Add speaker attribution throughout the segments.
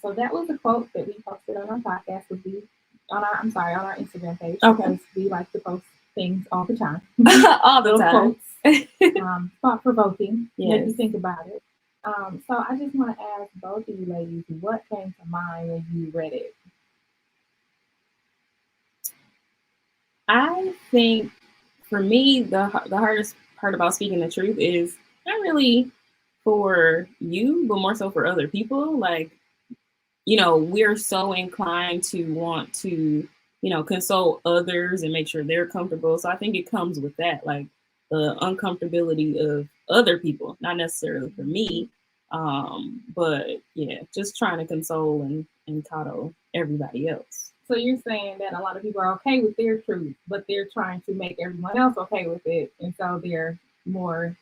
Speaker 1: So that was a quote that we posted on our podcast. Would be on our Instagram page
Speaker 2: Okay.
Speaker 1: because we like to post things all the time.
Speaker 2: All the
Speaker 1: Little
Speaker 2: time.
Speaker 1: quotes, thought provoking, make you
Speaker 2: Yes.
Speaker 1: think about it. So I just want to ask both of you ladies, what came to mind when you read it?
Speaker 2: I think for me, the hardest part about speaking the truth is not really for you, but more so for other people. Like, we're so inclined to want to, console others and make sure they're comfortable. So I think it comes with that, like the uncomfortability of other people, not necessarily for me. But yeah, just trying to console and coddle everybody else.
Speaker 1: So you're saying that a lot of people are okay with their truth, but they're trying to make everyone else okay with it, and so they're more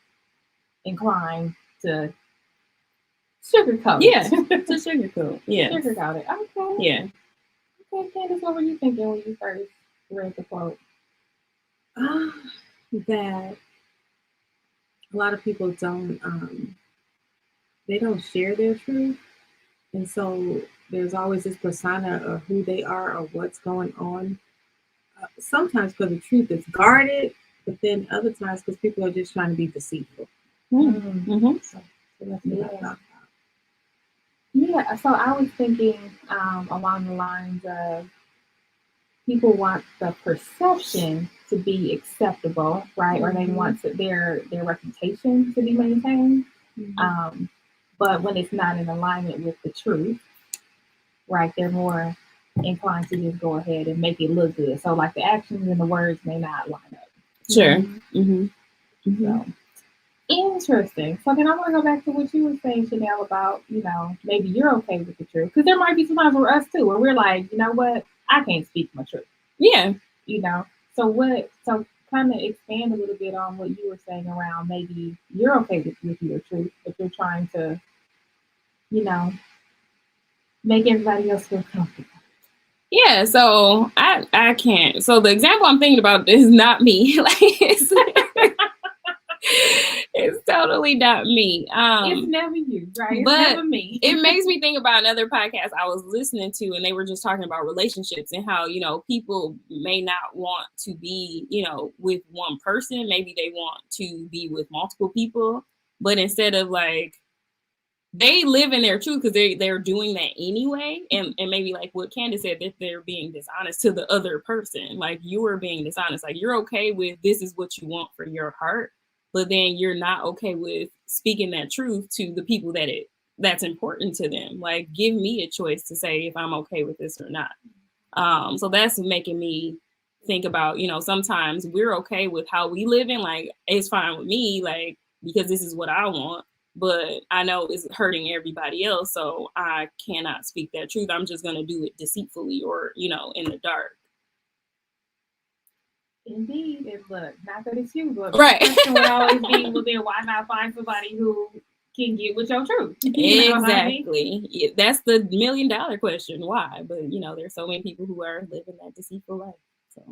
Speaker 1: inclined to sugarcoat
Speaker 2: Yeah,
Speaker 1: it.
Speaker 2: to sugarcoat. Yeah.
Speaker 1: Sugarcoat it. Okay.
Speaker 2: Yeah.
Speaker 1: Okay, Candice, what were you thinking when you first read the quote?
Speaker 3: That a lot of people don't they don't share their truth, and so there's always this persona of who they are or what's going on. Sometimes because the truth is guarded, but then other times because people are just trying to be deceitful.
Speaker 2: Mm-hmm.
Speaker 3: So that's what I thought about.
Speaker 1: Yeah, so I was thinking along the lines of people want the perception to be acceptable, right? Or they want their reputation to be maintained. But when it's not in alignment with the truth, right, they're more inclined to just go ahead and make it look good. So like the actions and the words may not line up.
Speaker 2: Sure. Mm-hmm.
Speaker 1: So interesting. So then I want to go back to what you were saying, Chanel, about, maybe you're okay with the truth. Because there might be sometimes where us too, where we're like, you know what, I can't speak my truth.
Speaker 2: Yeah.
Speaker 1: So kind of expand a little bit on what you were saying around maybe you're okay with your truth, but you're trying to, you know, make everybody else feel comfortable.
Speaker 2: Yeah, so I can't. So the example I'm thinking about is not me. Like it's totally not me.
Speaker 1: It's never you, right? It's
Speaker 2: but
Speaker 1: never me.
Speaker 2: It makes me think about another podcast I was listening to, and they were just talking about relationships and how, people may not want to be, with one person. Maybe they want to be with multiple people, but instead of like, they live in their truth because they're doing that anyway. And maybe like what Candice said, that they're being dishonest to the other person. Like, you are being dishonest. Like, you're okay with this is what you want for your heart, but then you're not okay with speaking that truth to the people that's important to them. Like, give me a choice to say if I'm okay with this or not. So that's making me think about, sometimes we're okay with how we live in, like, it's fine with me, like, because this is what I want. But I know it's hurting everybody else, so I cannot speak that truth. I'm just going to do it deceitfully or, in the dark.
Speaker 1: Indeed. And look, not that it's you, but
Speaker 2: right.
Speaker 1: the question would always be, well, then why not find somebody who can get with your truth?
Speaker 2: Exactly. I mean? That's the $1 million question. Why? But, there's so many people who are living that deceitful life. So.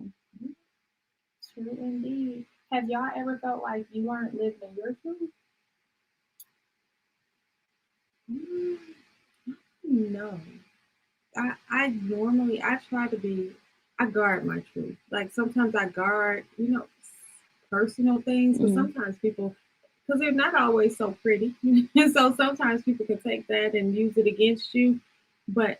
Speaker 1: True indeed. Have y'all ever felt like you weren't living in your truth?
Speaker 3: No. I normally try to be, I guard my truth. Like sometimes I guard, personal things, but sometimes people, because they're not always so pretty. And so sometimes people can take that and use it against you. But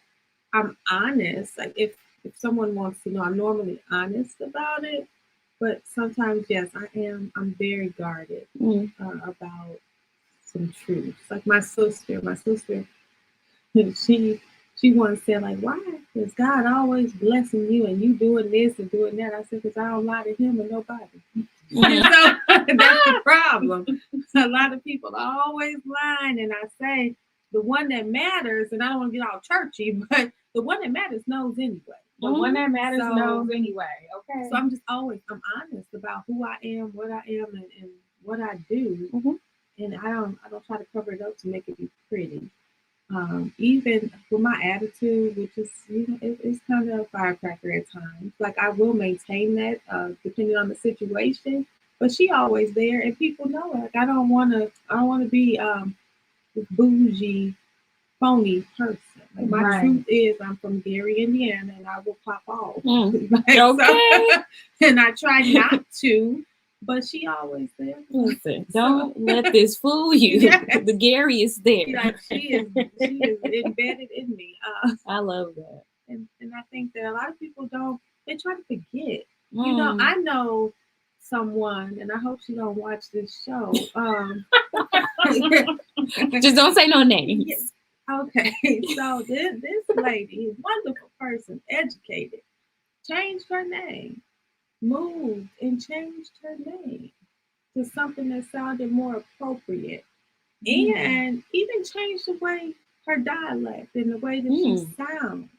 Speaker 3: I'm honest. Like if someone wants to know, I'm normally honest about it. But sometimes, yes, I'm very guarded about some truths. Like my sister, she once said, like, why is God always blessing you and you doing this and doing that? I said, because I don't lie to him and nobody. So that's the problem. A lot of people are always lying, and I say the one that matters, and I don't want to get all churchy, but the one that matters knows anyway.
Speaker 1: The one that matters knows anyway. Okay.
Speaker 3: So I'm honest about who I am, what I am, and what I do. And I don't try to cover it up to make it be pretty. Even with my attitude, which is, it's kind of a firecracker at times. Like I will maintain that depending on the situation, but she always there, and people know it. Like I don't want to be bougie phony person. Like my
Speaker 1: Right.
Speaker 3: truth is I'm from Gary, Indiana, and I will pop off.
Speaker 2: Mm.
Speaker 3: Like,
Speaker 2: Okay.
Speaker 3: and I try not to, but she always there.
Speaker 2: Listen, don't let this fool you.
Speaker 3: Yes.
Speaker 2: The Gary is there.
Speaker 3: Like she is embedded in me.
Speaker 2: I love that.
Speaker 3: And I think that a lot of people they try to forget. You know, I know someone, and I hope she don't watch this show.
Speaker 2: Just don't say no names.
Speaker 3: Okay, so this lady, wonderful person, educated, changed her name, moved and changed her name to something that sounded more appropriate, and even changed the way her dialect and the way that she sounds.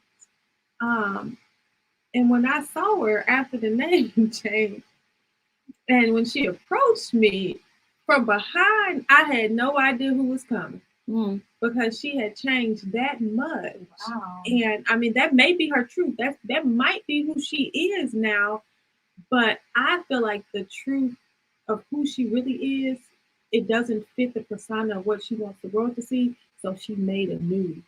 Speaker 3: And when I saw her after the name change, and when she approached me from behind, I had no idea who was coming because she had changed that much.
Speaker 1: Wow.
Speaker 3: And I mean, that may be her truth. That might be who she is now. But I feel like the truth of who she really is, it doesn't fit the persona of what she wants the world to see. So she made a new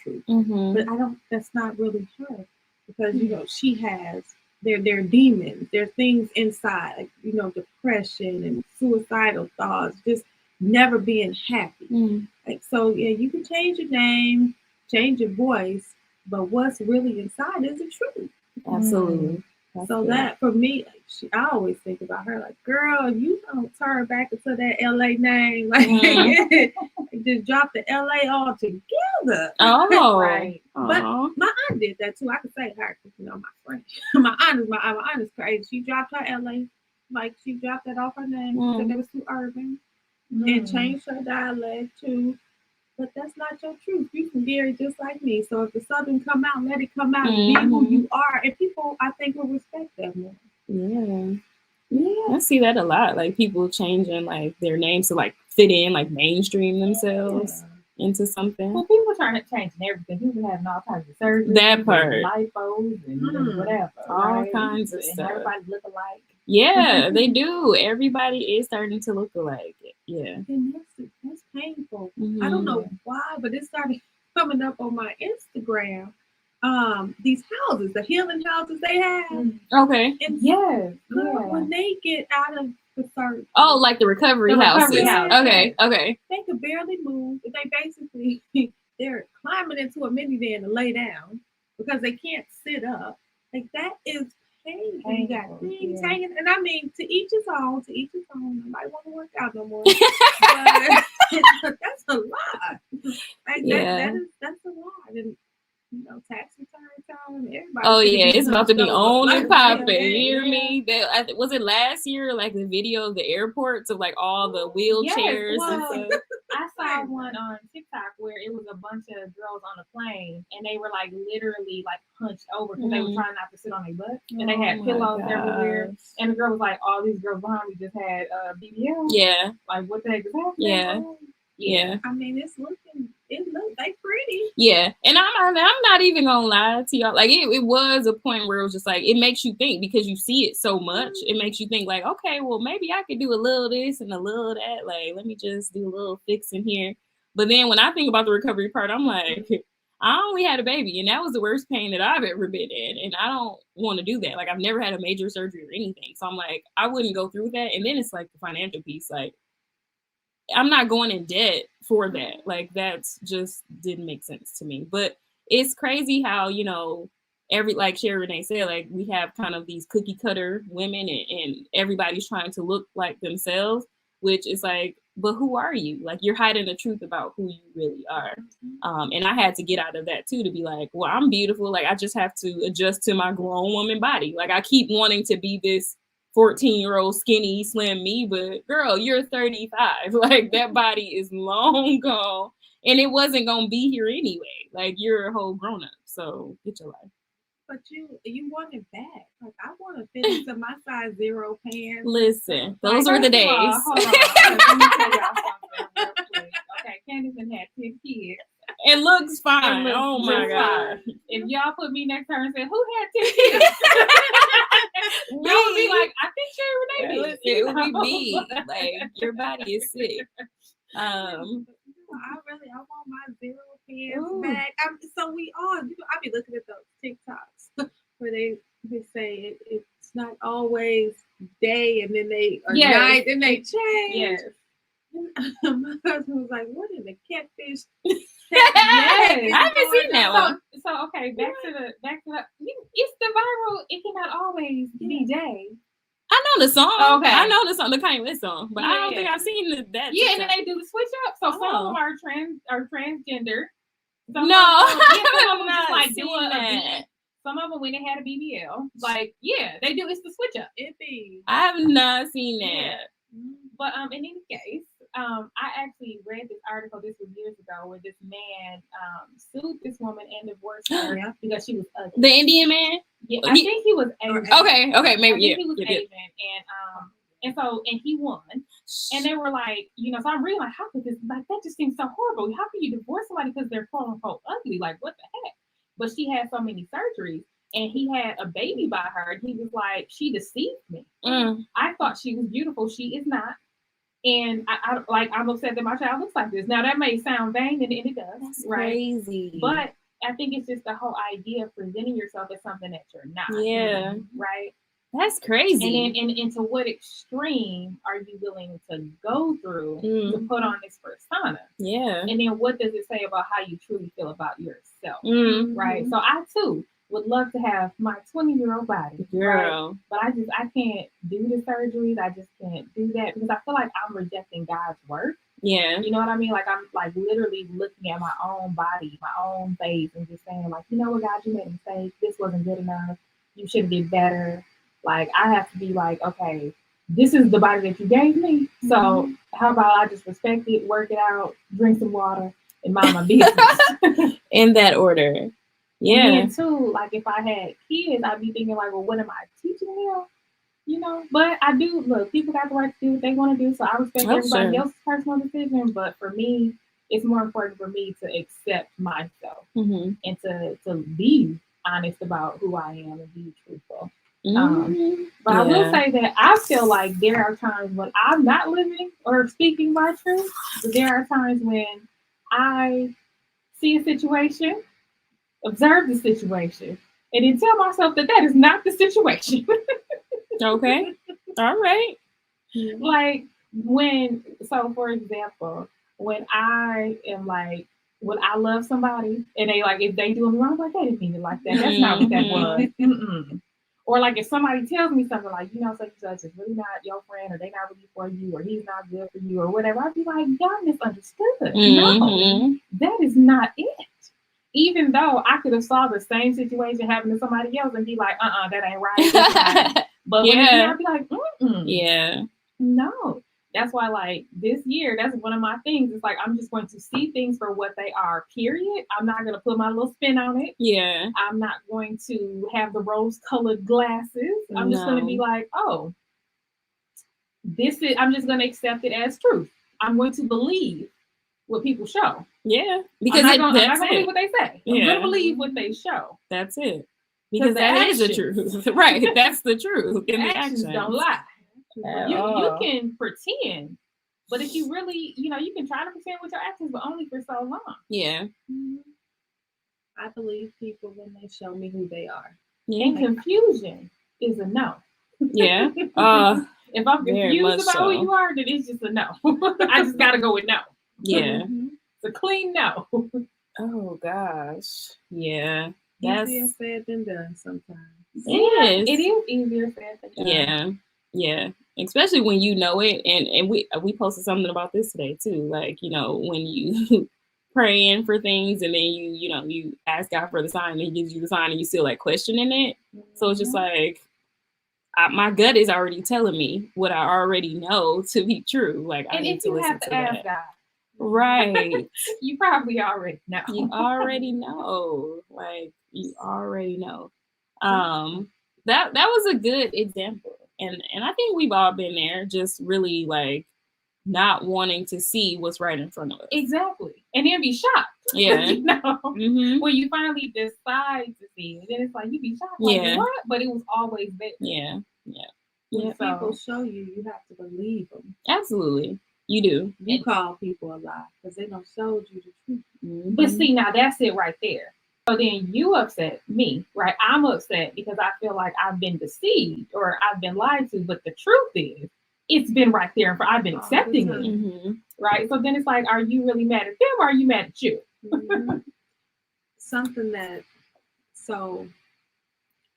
Speaker 3: truth. But that's not really her. Because you know, she has there are demons, there are things inside, like, you know, depression and suicidal thoughts, just never being happy. Like, so yeah, you can change your name, change your voice, but what's really inside is the truth.
Speaker 2: Absolutely.
Speaker 3: So that for me, I always think about her like, girl, you don't turn back into that LA name, like just drop the LA all together.
Speaker 2: Oh,
Speaker 3: right. But my aunt did that too. I could say her, because you know my friend. my aunt is crazy. She dropped her LA, like she dropped that off her name because it was too urban, and changed her dialect too. But that's not your truth. You can Gary just like me. So if the Southern come out, let it come out and be who you are. And people, I think, will respect that more.
Speaker 2: Yeah. I see that a lot. Like people changing like their names to like fit in, like mainstream themselves into something.
Speaker 1: Well, people trying to change everything. People having all kinds of surgery,
Speaker 2: that part,
Speaker 1: lipos, and whatever,
Speaker 2: all kinds of stuff.
Speaker 1: Everybody look alike.
Speaker 2: Yeah, they do. Everybody is starting to look alike. Yeah,
Speaker 3: and that's painful. I don't know why, but it started coming up on my Instagram. These houses, the healing houses they have.
Speaker 2: Okay.
Speaker 3: And when they get out of the surgery.
Speaker 2: Oh, like the recovery houses. Okay.
Speaker 3: They could barely move. They basically they're climbing into a minivan to lay down because they can't sit up. Like that is painful. You got things hanging, and I mean, to each his own. To each his own. Nobody want to work out no more. but that's a lot. Like that's a lot. And you know, tax return time. Everybody.
Speaker 2: Oh yeah, it's about to be on and popping. You hear me? Was it last year? Like the video of the airports of like all the wheelchairs and stuff.
Speaker 1: I saw one on TikTok where it was a bunch of girls on a plane and they were like literally like punched over because they were trying not to sit on their butt and they had pillows everywhere. And the girl was like, "All these girls behind me just had BBL."
Speaker 2: Yeah.
Speaker 1: Like what the heck is happening?
Speaker 2: Yeah.
Speaker 3: I mean, it looks like pretty.
Speaker 2: Yeah. And I'm not even gonna lie to y'all. Like it was a point where it was just like it makes you think because you see it so much. It makes you think like, okay, well maybe I could do a little this and a little that. Like let me just do a little fix in here. But then when I think about the recovery part, I'm like, I only had a baby and that was the worst pain that I've ever been in. And I don't want to do that. Like I've never had a major surgery or anything. So I'm like, I wouldn't go through that. And then it's like the financial piece, like I'm not going in debt for that. Like that's just didn't make sense to me. But it's crazy how, you know, like Sherry Renee said, like we have kind of these cookie cutter women and everybody's trying to look like themselves, which is like, but who are you? Like you're hiding the truth about who you really are. And I had to get out of that too, to be like, well, I'm beautiful. Like I just have to adjust to my grown woman body. Like I keep wanting to be this 14-year-old skinny slim me, but girl, you're 35. Like that body is long gone and it wasn't gonna be here anyway. Like you're a whole grown up, so get your life.
Speaker 3: But you want it back. Like I want to fit into my size 0 pants.
Speaker 2: Listen, those were the days.
Speaker 1: Hold on. Let me tell y'all something real quick. Okay, Candice had 10 kids.
Speaker 2: It looks fine. Oh my God.
Speaker 1: If y'all put me next to her and said, who had 10 kids? Y'all would be like, I think Sherry Renee did.
Speaker 2: It would be me. Like your body is sick.
Speaker 3: I want my 0 pants back. So we all, I be looking at those TikToks where they say it's not always day and then they or night and they change.
Speaker 1: Yes.
Speaker 3: My husband was like, "What in the catfish?"
Speaker 2: I haven't seen that one.
Speaker 1: So okay, back to the. It's the viral. It cannot always be day.
Speaker 2: I know the song.
Speaker 1: Okay.
Speaker 2: I know the song, the Kanye West song, but I don't think I've seen that.
Speaker 1: Yeah, and then they do the switch up. So some of them are transgender. Some
Speaker 2: no,
Speaker 1: some of them
Speaker 2: just
Speaker 1: like do a some of them when they had a BBL, like they do. It's the switch up.
Speaker 2: I have not seen that.
Speaker 1: Yeah. But in any case, I actually read this article. This was years ago, where this man sued this woman and divorced her because she was ugly.
Speaker 2: The Indian man.
Speaker 1: Yeah, I think he was Asian.
Speaker 2: Okay, maybe
Speaker 1: he was Asian, and he won. And they were like, so I'm reading like, how could this? Like that just seems so horrible. How can you divorce somebody because they're quote unquote ugly? Like what the heck? But she had so many surgeries. And he had a baby by her, and he was like, she deceived me. I thought she was beautiful. She is not. And I'm upset that my child looks like this. Now that may sound vain, and it does.
Speaker 2: That's
Speaker 1: right?
Speaker 2: Crazy.
Speaker 1: But I think it's just the whole idea of presenting yourself as something that you're not.
Speaker 2: Yeah.
Speaker 1: Right.
Speaker 2: That's crazy.
Speaker 1: And to what extreme are you willing to go through to put on this persona?
Speaker 2: Yeah.
Speaker 1: And then what does it say about how you truly feel about yourself? Right. So I too would love to have my 20-year-old body,
Speaker 2: girl.
Speaker 1: Right? But I can't do the surgeries. I just can't do that because I feel like I'm rejecting God's work.
Speaker 2: Yeah.
Speaker 1: You know what I mean? Like I'm like literally looking at my own body, my own face, and just saying like, you know what, God, you made a mistake. This wasn't good enough. You should get better. Like I have to be like, okay, this is the body that you gave me. So how about I just respect it, work it out, drink some water, and mind my business.
Speaker 2: In that order. Yeah.
Speaker 1: And then too, like if I had kids, I'd be thinking like, well, what am I teaching them? But I do look, people got the right to do what they want to do. So I respect everybody else's personal decision. But for me, it's more important for me to accept myself and to be honest about who I am and be truthful. But I will say that I feel like there are times when I'm not living or speaking my truth. But there are times when I see a situation, observe the situation, and then tell myself that is not the situation.
Speaker 2: Okay. All right.
Speaker 1: Like for example, when I am like, when I love somebody and they like, if they do me wrong, I'm like, I didn't mean it like that. That's not what that was. Or like if somebody tells me something like, such and such is really not your friend, or they not really for you, or he's not good for you, or whatever, I'd be like, y'all misunderstood. No, that is not it. Even though I could have saw the same situation happen to somebody else and be like, that ain't right. But when I'd be like,
Speaker 2: yeah,
Speaker 1: no. That's why, like, this year, that's one of my things. It's like, I'm just going to see things for what they are, period. I'm not going to put my little spin on it.
Speaker 2: Yeah.
Speaker 1: I'm not going to have the rose-colored glasses. I'm just going to be like, I'm just going to accept it as truth. I'm going to believe what people show.
Speaker 2: Yeah. Because
Speaker 1: I'm not going to believe what they say. I'm going to believe what they show.
Speaker 2: That's it. Because that is the truth. Right. That's the truth.
Speaker 1: The actions don't lie. You can pretend, but if you really, you can try to pretend with your actions, but only for so long.
Speaker 2: Yeah.
Speaker 3: I believe people when they show me who they are.
Speaker 1: Yeah. And confusion is a no.
Speaker 2: Yeah.
Speaker 1: If I'm confused about who you are, then it's just a no. I just gotta go with no.
Speaker 2: Yeah.
Speaker 1: It's a clean no.
Speaker 2: Oh gosh. Yeah.
Speaker 3: Easier said than done sometimes.
Speaker 2: It
Speaker 1: is easier said than done.
Speaker 2: Yeah. Especially when you know it, and we posted something about this today too. Like, when you praying for things and then you ask God for the sign and he gives you the sign and you still like questioning it. So it's just like my gut is already telling me what I already know to be true. Like I need to listen to that.
Speaker 1: God.
Speaker 2: Right.
Speaker 1: You probably already know.
Speaker 2: You already know. Like you already know. That was a good example. And I think we've all been there, just really like not wanting to see what's right in front of us.
Speaker 1: Exactly. And then be shocked.
Speaker 2: Yeah.
Speaker 1: When you finally decide to see it, then it's like you be shocked. Like, what? But it was always there.
Speaker 2: Yeah.
Speaker 3: When people show you, you have to believe them.
Speaker 2: Absolutely. You do.
Speaker 3: You call people a lie because they don't show you the truth.
Speaker 2: Mm-hmm.
Speaker 1: But see, now that's it right there. So then you upset me, right? I'm upset because I feel like I've been deceived or I've been lied to. But the truth is, it's been right there, and I've been accepting it,
Speaker 2: Mm-hmm.
Speaker 1: right? So then it's like, are you really mad at them or are you mad at you?
Speaker 3: Mm-hmm. Something that, so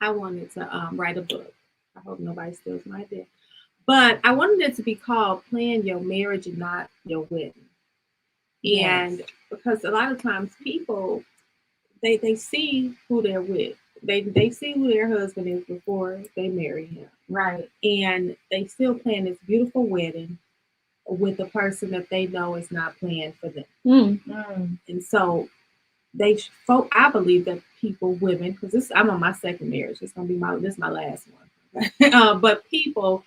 Speaker 3: I wanted to write a book. I hope nobody steals my idea. But I wanted it to be called Plan Your Marriage and Not Your Wedding.
Speaker 1: Yes.
Speaker 3: And because a lot of times people, they see who they're with. They see who their husband is before they marry him.
Speaker 1: Right.
Speaker 3: And they still plan this beautiful wedding with a person that they know is not planned for them.
Speaker 1: Mm.
Speaker 3: And so I believe that people, women, because I'm on my second marriage. It's gonna be this is my last one. But people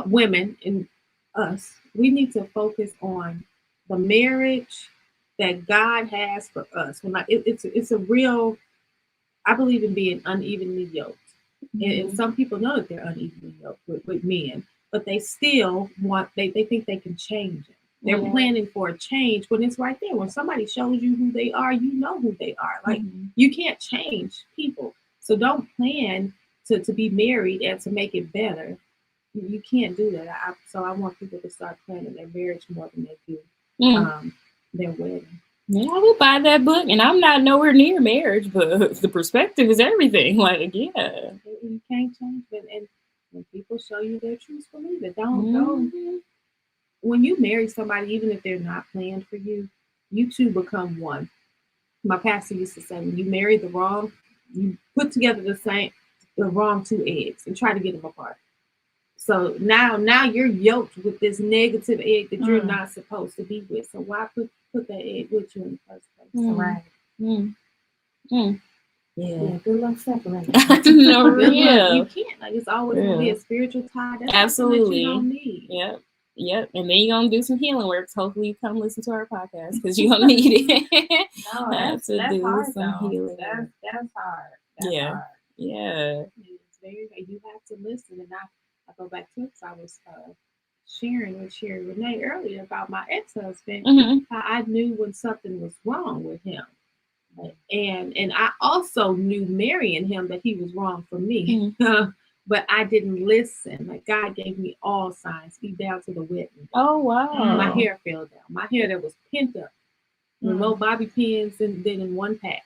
Speaker 3: women and us, we need to focus on the marriage that God has for us. It's a real. I believe in being unevenly yoked, and some people know that they're unevenly yoked with men, but they still they think they can change it. They're planning for a change when it's right there. When somebody shows you who they are, you know who they are. Like you can't change people. So don't plan to be married and to make it better. You can't do that. So I want people to start planning their marriage more than they do their wedding.
Speaker 2: Yeah, I will buy that book, and I'm not nowhere near marriage, but the perspective is everything. Like, yeah,
Speaker 3: you can't change it, and when people show you their truth, believe it. Don't. When you marry somebody, even if they're not planned for you, you two become one. My pastor used to say, when you marry the wrong, you put together the wrong two eggs and try to get them apart. So now you're yoked with this negative egg that you're not supposed to be with. So why put that egg with you in the first place?
Speaker 1: Right.
Speaker 2: Yeah.
Speaker 1: Good luck separating.
Speaker 2: No, real.
Speaker 3: You can't. Like it's always gonna be a spiritual tie. That's
Speaker 2: absolutely.
Speaker 3: That you don't need.
Speaker 2: Yep. And then you're gonna do some healing work. Hopefully you come listen to our podcast because you're gonna need it.
Speaker 1: No, that's hard though. That's hard. That's hard.
Speaker 2: Yeah.
Speaker 3: It's very, you have to listen. And I go back to it because I was sharing with Renee earlier about my ex-husband. How I knew when something was wrong with him. And I also knew marrying him that he was wrong for me. But I didn't listen. Like God gave me all signs, be down to the wedding.
Speaker 2: Oh wow!
Speaker 3: My hair fell down. My hair that was pent up, with more bobby pins than in one pack,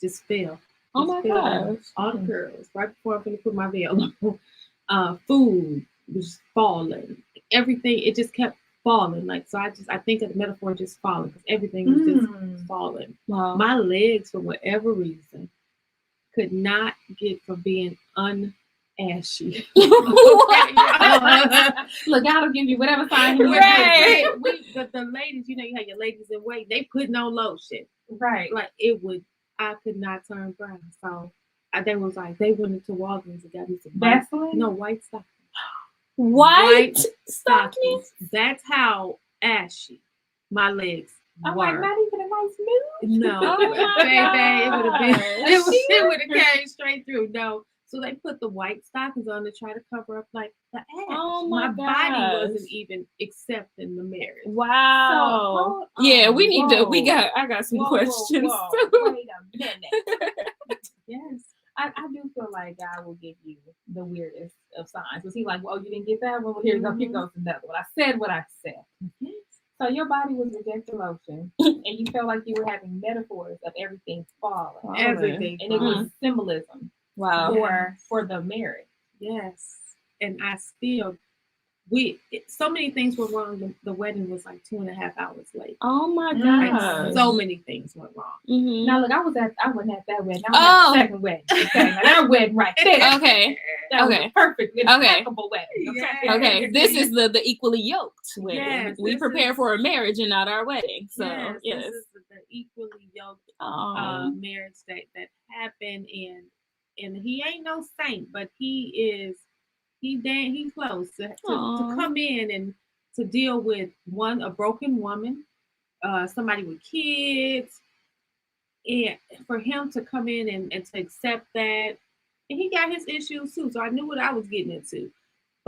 Speaker 3: just fell.
Speaker 2: Oh my gosh!
Speaker 3: All the curls right before I'm going to put my veil on. Food was falling. Everything it just kept falling. Like so, I think of the metaphor just falling because everything was just falling.
Speaker 2: Wow. My
Speaker 3: my legs, for whatever reason, could not get from being ashy.
Speaker 1: Look, God will give you whatever sign you want.
Speaker 3: Right. The ladies, you have your ladies in weight, they put no lotion.
Speaker 1: Right.
Speaker 3: Like I could not turn brown. So they was like, they went into Walgreens and got me some
Speaker 1: Vaseline?
Speaker 3: No, white stockings.
Speaker 2: White stockings?
Speaker 3: That's how ashy my legs
Speaker 1: I'm
Speaker 3: were.
Speaker 1: like, not even a nice nude?
Speaker 3: No. Baby, it would have been, it would have came straight through. No. So they put the white stockings on to try to cover up like the ash.
Speaker 2: Oh
Speaker 3: my
Speaker 2: gosh.
Speaker 3: body wasn't even accepting the marriage.
Speaker 2: Wow.
Speaker 3: So,
Speaker 2: yeah, we need to. I got some questions.
Speaker 1: Whoa. Wait a minute.
Speaker 3: Yes.
Speaker 1: I do feel like God will give you the weirdest of signs. Was he like, well, you didn't get that one? Well, here you go. Here goes another one. I said what I said.
Speaker 3: Yes.
Speaker 1: So your body was rejecting lotion, and you felt like you were having metaphors of everything falling.
Speaker 3: Everything.
Speaker 1: And it was symbolism.
Speaker 2: Wow.
Speaker 1: For the marriage.
Speaker 3: Yes. And I still, so many things were wrong. The wedding was like 2.5 hours late.
Speaker 2: Oh my
Speaker 3: God.
Speaker 2: gosh.
Speaker 3: So many things went wrong.
Speaker 1: Now look, I wasn't at that wedding. I was at the second wedding. Okay, now that wedding right there.
Speaker 2: Okay.
Speaker 1: That was a perfect, impeccable wedding.
Speaker 3: Okay.
Speaker 2: Okay. This is the equally yoked wedding.
Speaker 3: Yes,
Speaker 2: we prepare for a marriage and not our wedding. So yes.
Speaker 3: This is the equally yoked marriage that happened, and he ain't no saint, but he's close to come in and to deal with a broken woman, somebody with kids, and for him to come in and to accept that, and he got his issues too. So I knew what I was getting into,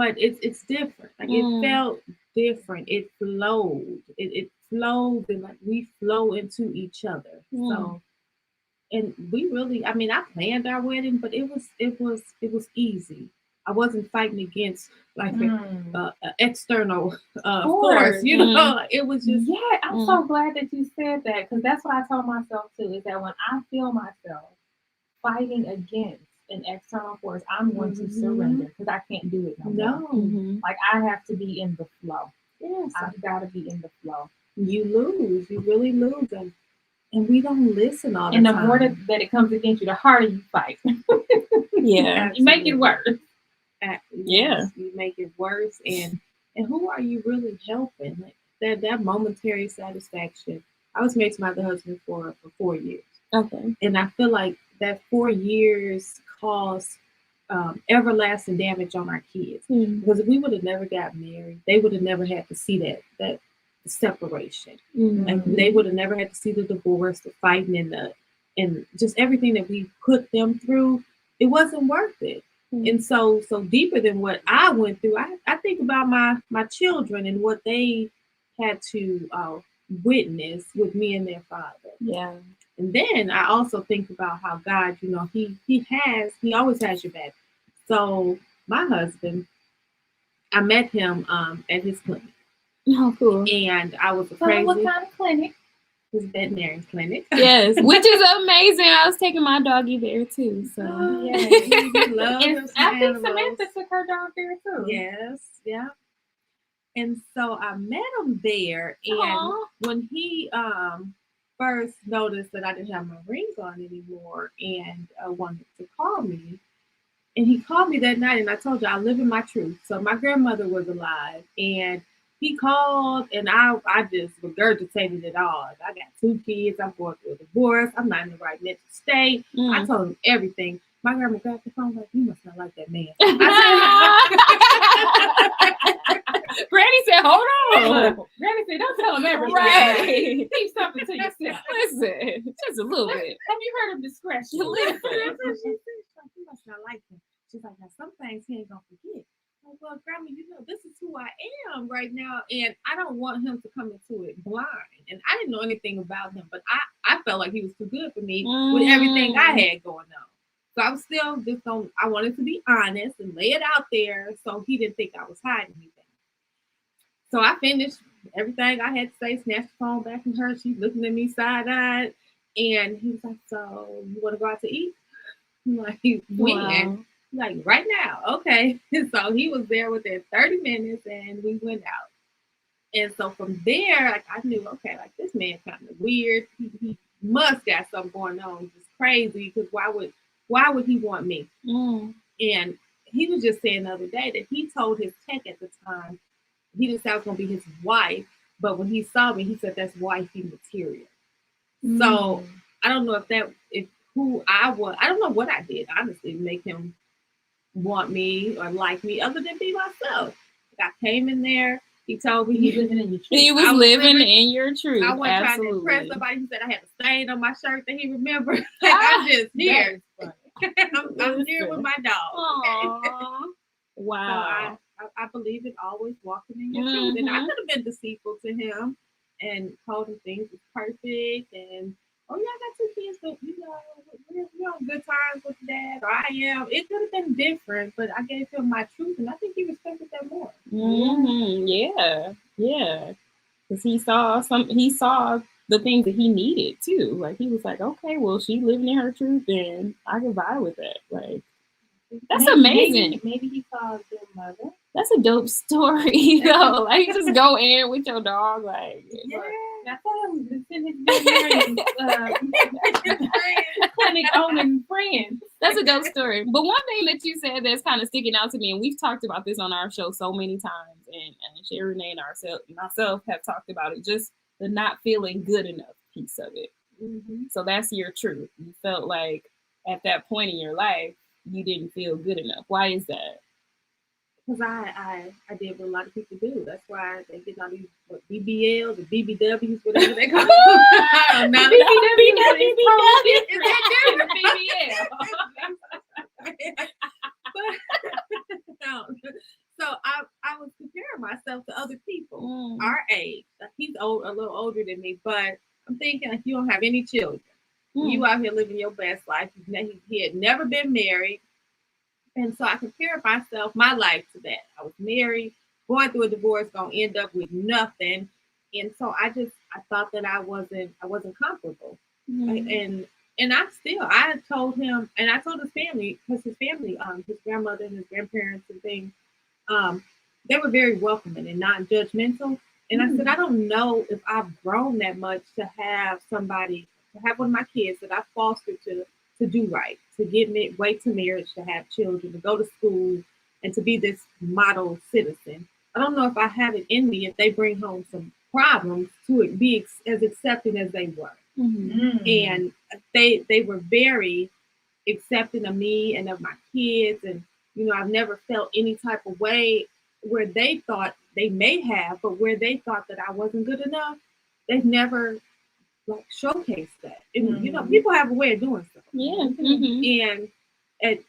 Speaker 3: but it's different. Like it felt different. It flowed. It flowed, and like we flow into each other. So, and we really, I mean, I planned our wedding, but it was easy. I wasn't fighting against like an external force, you know. It was just
Speaker 1: I'm so glad that you said that, because that's what I told myself too. Is that when I feel myself fighting against an external force, I'm going to surrender, because I can't do it no more. Like I have to be in the flow. Yes, I've got to be in the flow.
Speaker 3: You lose, you really lose, and we don't listen all the
Speaker 1: time.
Speaker 3: And
Speaker 1: the more that it comes against you, the harder you fight.
Speaker 2: Yeah,
Speaker 1: you make it worse.
Speaker 3: You make it worse, and who are you really helping? Like that momentary satisfaction. I was married to my other husband for 4 years.
Speaker 2: Okay,
Speaker 3: and I feel like that 4 years caused everlasting damage on our kids, because if we would have never got married, they would have never had to see that separation. Like they would have never had to see the divorce, the fighting, and just everything that we put them through. It wasn't worth it. And so deeper than what I went through, I think about my children and what they had to witness with me and their father.
Speaker 2: Yeah.
Speaker 3: And then I also think about how God, you know, he always has your back. So my husband, I met him at his clinic.
Speaker 2: Oh, cool.
Speaker 3: And I was crazy.
Speaker 1: What kind of clinic?
Speaker 3: His veterinary clinic.
Speaker 2: Yes, which is amazing. I was taking my doggy there too. So
Speaker 3: yeah, he loves
Speaker 1: I think Samantha took her dog there too.
Speaker 3: Yes, yeah. And so I met him there, and when he first noticed that I didn't have my rings on anymore and wanted to call me, and he called me that night, and I told you I live in my truth. So my grandmother was alive, and he called, and I just regurgitated it all. I got 2 kids. I'm going through a divorce. I'm not in the right mental state. I told him everything. My grandma grabbed the phone like, "You must not like that man."
Speaker 2: Granny said, "Hold on."
Speaker 1: Granny said, "Don't tell him everything.
Speaker 2: Right.
Speaker 1: Keep something to yourself.
Speaker 2: Listen, just a little bit.
Speaker 1: Have you heard of discretion?"
Speaker 3: You must not like him. She's like, "Now some things he ain't gonna forget." Like, well, Grandma, you know, this is who I am right now, and I don't want him to come into it blind. And I didn't know anything about him, but I felt like he was too good for me with everything I had going on. So I was still just I wanted to be honest and lay it out there so he didn't think I was hiding anything. So I finished everything I had to say, snatched the phone back from her. She's looking at me side-eyed, and he was like, "So you want to go out to eat?" I'm like, "When?" Wow. Like, "Right now." Okay. So he was there within 30 minutes, and we went out. And so from there, like, I knew, okay, like, this man kind of weird. He must got something going on, just crazy, because why would he want me? And he was just saying the other day that he told his tech at the time, he didn't say I was going to be his wife, but when he saw me, he said that's wifey material. So I don't know if who I was, I don't know what I did, honestly, to make him want me or like me other than be myself. Like, I came in there, he told me he was living in your truth.
Speaker 2: He was living in your truth.
Speaker 3: I wasn't trying to impress somebody. He said I had a stain on my shirt that he remembered. Like, I'm just here. I'm here with my dog. Okay?
Speaker 2: Wow.
Speaker 3: So I believe in always walking in your truth. And I could have been deceitful to him and told him things was perfect. And, oh, yeah, I got 2 kids, but, you know, we're on good terms with Dad, or I am. It could have been different, but I gave him my truth, and I think he respected that more.
Speaker 2: Yeah. Because he saw the things that he needed, too. Like, he was like, okay, well, she living in her truth, and I can vibe with that. Like, that's amazing.
Speaker 1: Maybe he saw a good mother.
Speaker 2: That's a dope story, you know. Like, you just go in with your dog, like,
Speaker 1: that's him. It's his veterinarian clinic owning friends.
Speaker 2: That's a dope story. But one thing that you said that's kind of sticking out to me, and we've talked about this on our show so many times, and Sherry, Renee, and myself have talked about it, just the not feeling good enough piece of it. So that's your truth. You felt like at that point in your life, you didn't feel good enough. Why is that?
Speaker 3: Because I did what a lot of people do. That's why they get all these BBLs, the BBWs, whatever they call them. I don't know. BBL. So little older than me, but I'm thinking like you don't have any children. You out here living your best life. He had never been married. And so I compared my life to that. I was married, going through a divorce, gonna end up with nothing. And so I thought that I wasn't comfortable. And I told him, and I told his family, because his family, his grandmother and his grandparents and things, they were very welcoming and not judgmental. And I said, I don't know if I've grown that much to have one of my kids that I fostered to do right, to wait to marriage, to have children, to go to school, and to be this model citizen. I don't know if I have it in me if they bring home some problems to be as accepting as they were. And they were very accepting of me and of my kids. And, I've never felt any type of way where they thought they may have, but where they thought that I wasn't good enough, they've never showcase that. And people have a way of doing stuff. And at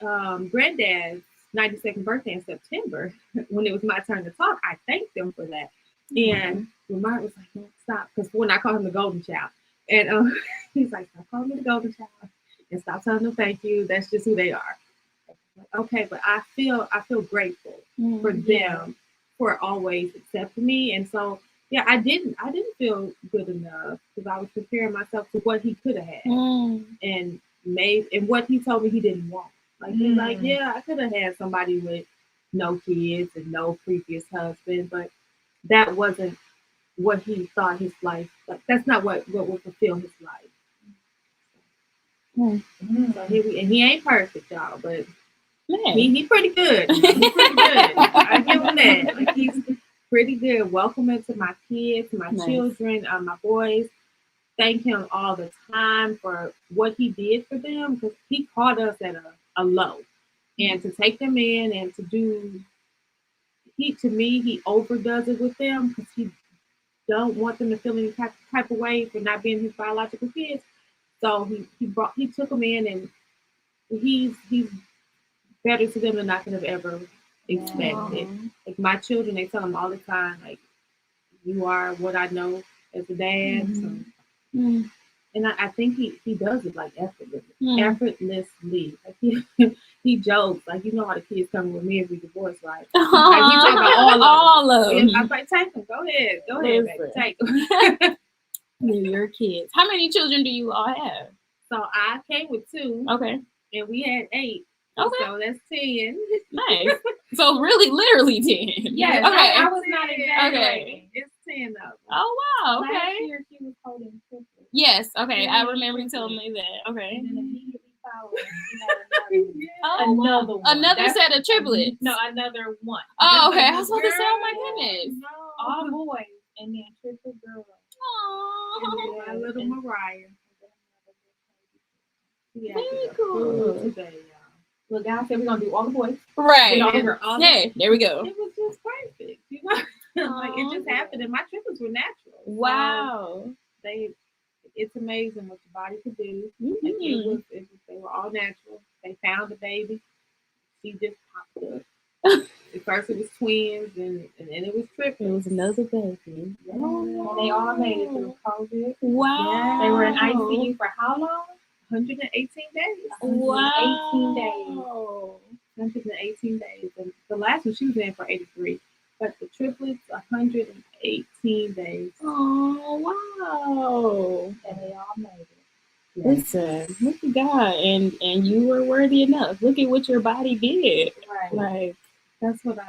Speaker 3: Granddad's 92nd birthday in September, when it was my turn to talk, I thanked them for that. And Lamar was like, "No, stop," because when I call him the golden child, and he's like, "Stop calling me the golden child and stop telling them thank you. That's just who they are." Okay, but I feel grateful for them for always accepting me. And so yeah, I didn't feel good enough because I was comparing myself to what he could have had and what he told me he didn't want. Like he's like, yeah, I could have had somebody with no kids and no previous husband, but that wasn't what he thought his life. Like that's not what would fulfill his life. So he ain't perfect, y'all, but he pretty good. He's pretty good. I give him that. Like he's pretty good. Welcoming to my kids, my children, my boys. Thank him all the time for what he did for them because he caught us at a low. And to take them in and to do, he overdoes it with them because he don't want them to feel any type of way for not being his biological kids. So he took them in and he's better to them than I could have ever expected. Like my children, they tell him all the time, like, you are what I know as a dad. So. And I think he does it like effortlessly. Like he jokes, like, how the kids coming with me if we divorce, right? Like we talk about all of them. I'm like, take them, go ahead, baby, take them.
Speaker 2: They're your kids. How many children do you all have?
Speaker 3: So I came with 2.
Speaker 2: Okay.
Speaker 3: And we had 8.
Speaker 2: Okay.
Speaker 3: So that's 10.
Speaker 2: Nice. So really, literally 10.
Speaker 1: Yes.
Speaker 2: Okay.
Speaker 1: I was not exaggerating.
Speaker 3: Okay. It's 10 of them.
Speaker 2: Oh wow. Okay.
Speaker 1: Last year she was holding triplets.
Speaker 2: Yes. Okay. I remember you telling me that. Okay.
Speaker 1: And then immediately following,
Speaker 3: Another one.
Speaker 2: Another set of triplets.
Speaker 1: No, another one.
Speaker 2: Oh, okay. I was about to say, oh my goodness.
Speaker 3: No.
Speaker 1: All boys and then triple girls.
Speaker 2: Oh.
Speaker 3: My little Mariah.
Speaker 2: Very cool.
Speaker 3: Today, y'all.
Speaker 1: Look, God said we're gonna do all the boys.
Speaker 2: Right.
Speaker 3: Yeah,
Speaker 2: there we go.
Speaker 3: It was just perfect, like it just happened, and my triplets were natural.
Speaker 2: Wow.
Speaker 3: It's amazing what your body could do. Like they were all natural. They found the baby. She just popped up. At first it was twins, and then it was triplets.
Speaker 2: It was another baby.
Speaker 3: Yeah.
Speaker 1: And they all made it through COVID.
Speaker 2: Wow.
Speaker 3: Yeah.
Speaker 1: They were in ICU for how long?
Speaker 3: 118 days.
Speaker 2: Wow.
Speaker 1: 18 days.
Speaker 3: 118 days. And the last one she was in for 83. But the triplets, 118 days.
Speaker 2: Oh, wow.
Speaker 1: And they all made it.
Speaker 3: Yeah.
Speaker 2: Listen, look at God. And you were worthy enough. Look at what your body did.
Speaker 1: Right.
Speaker 2: Like,
Speaker 3: that's what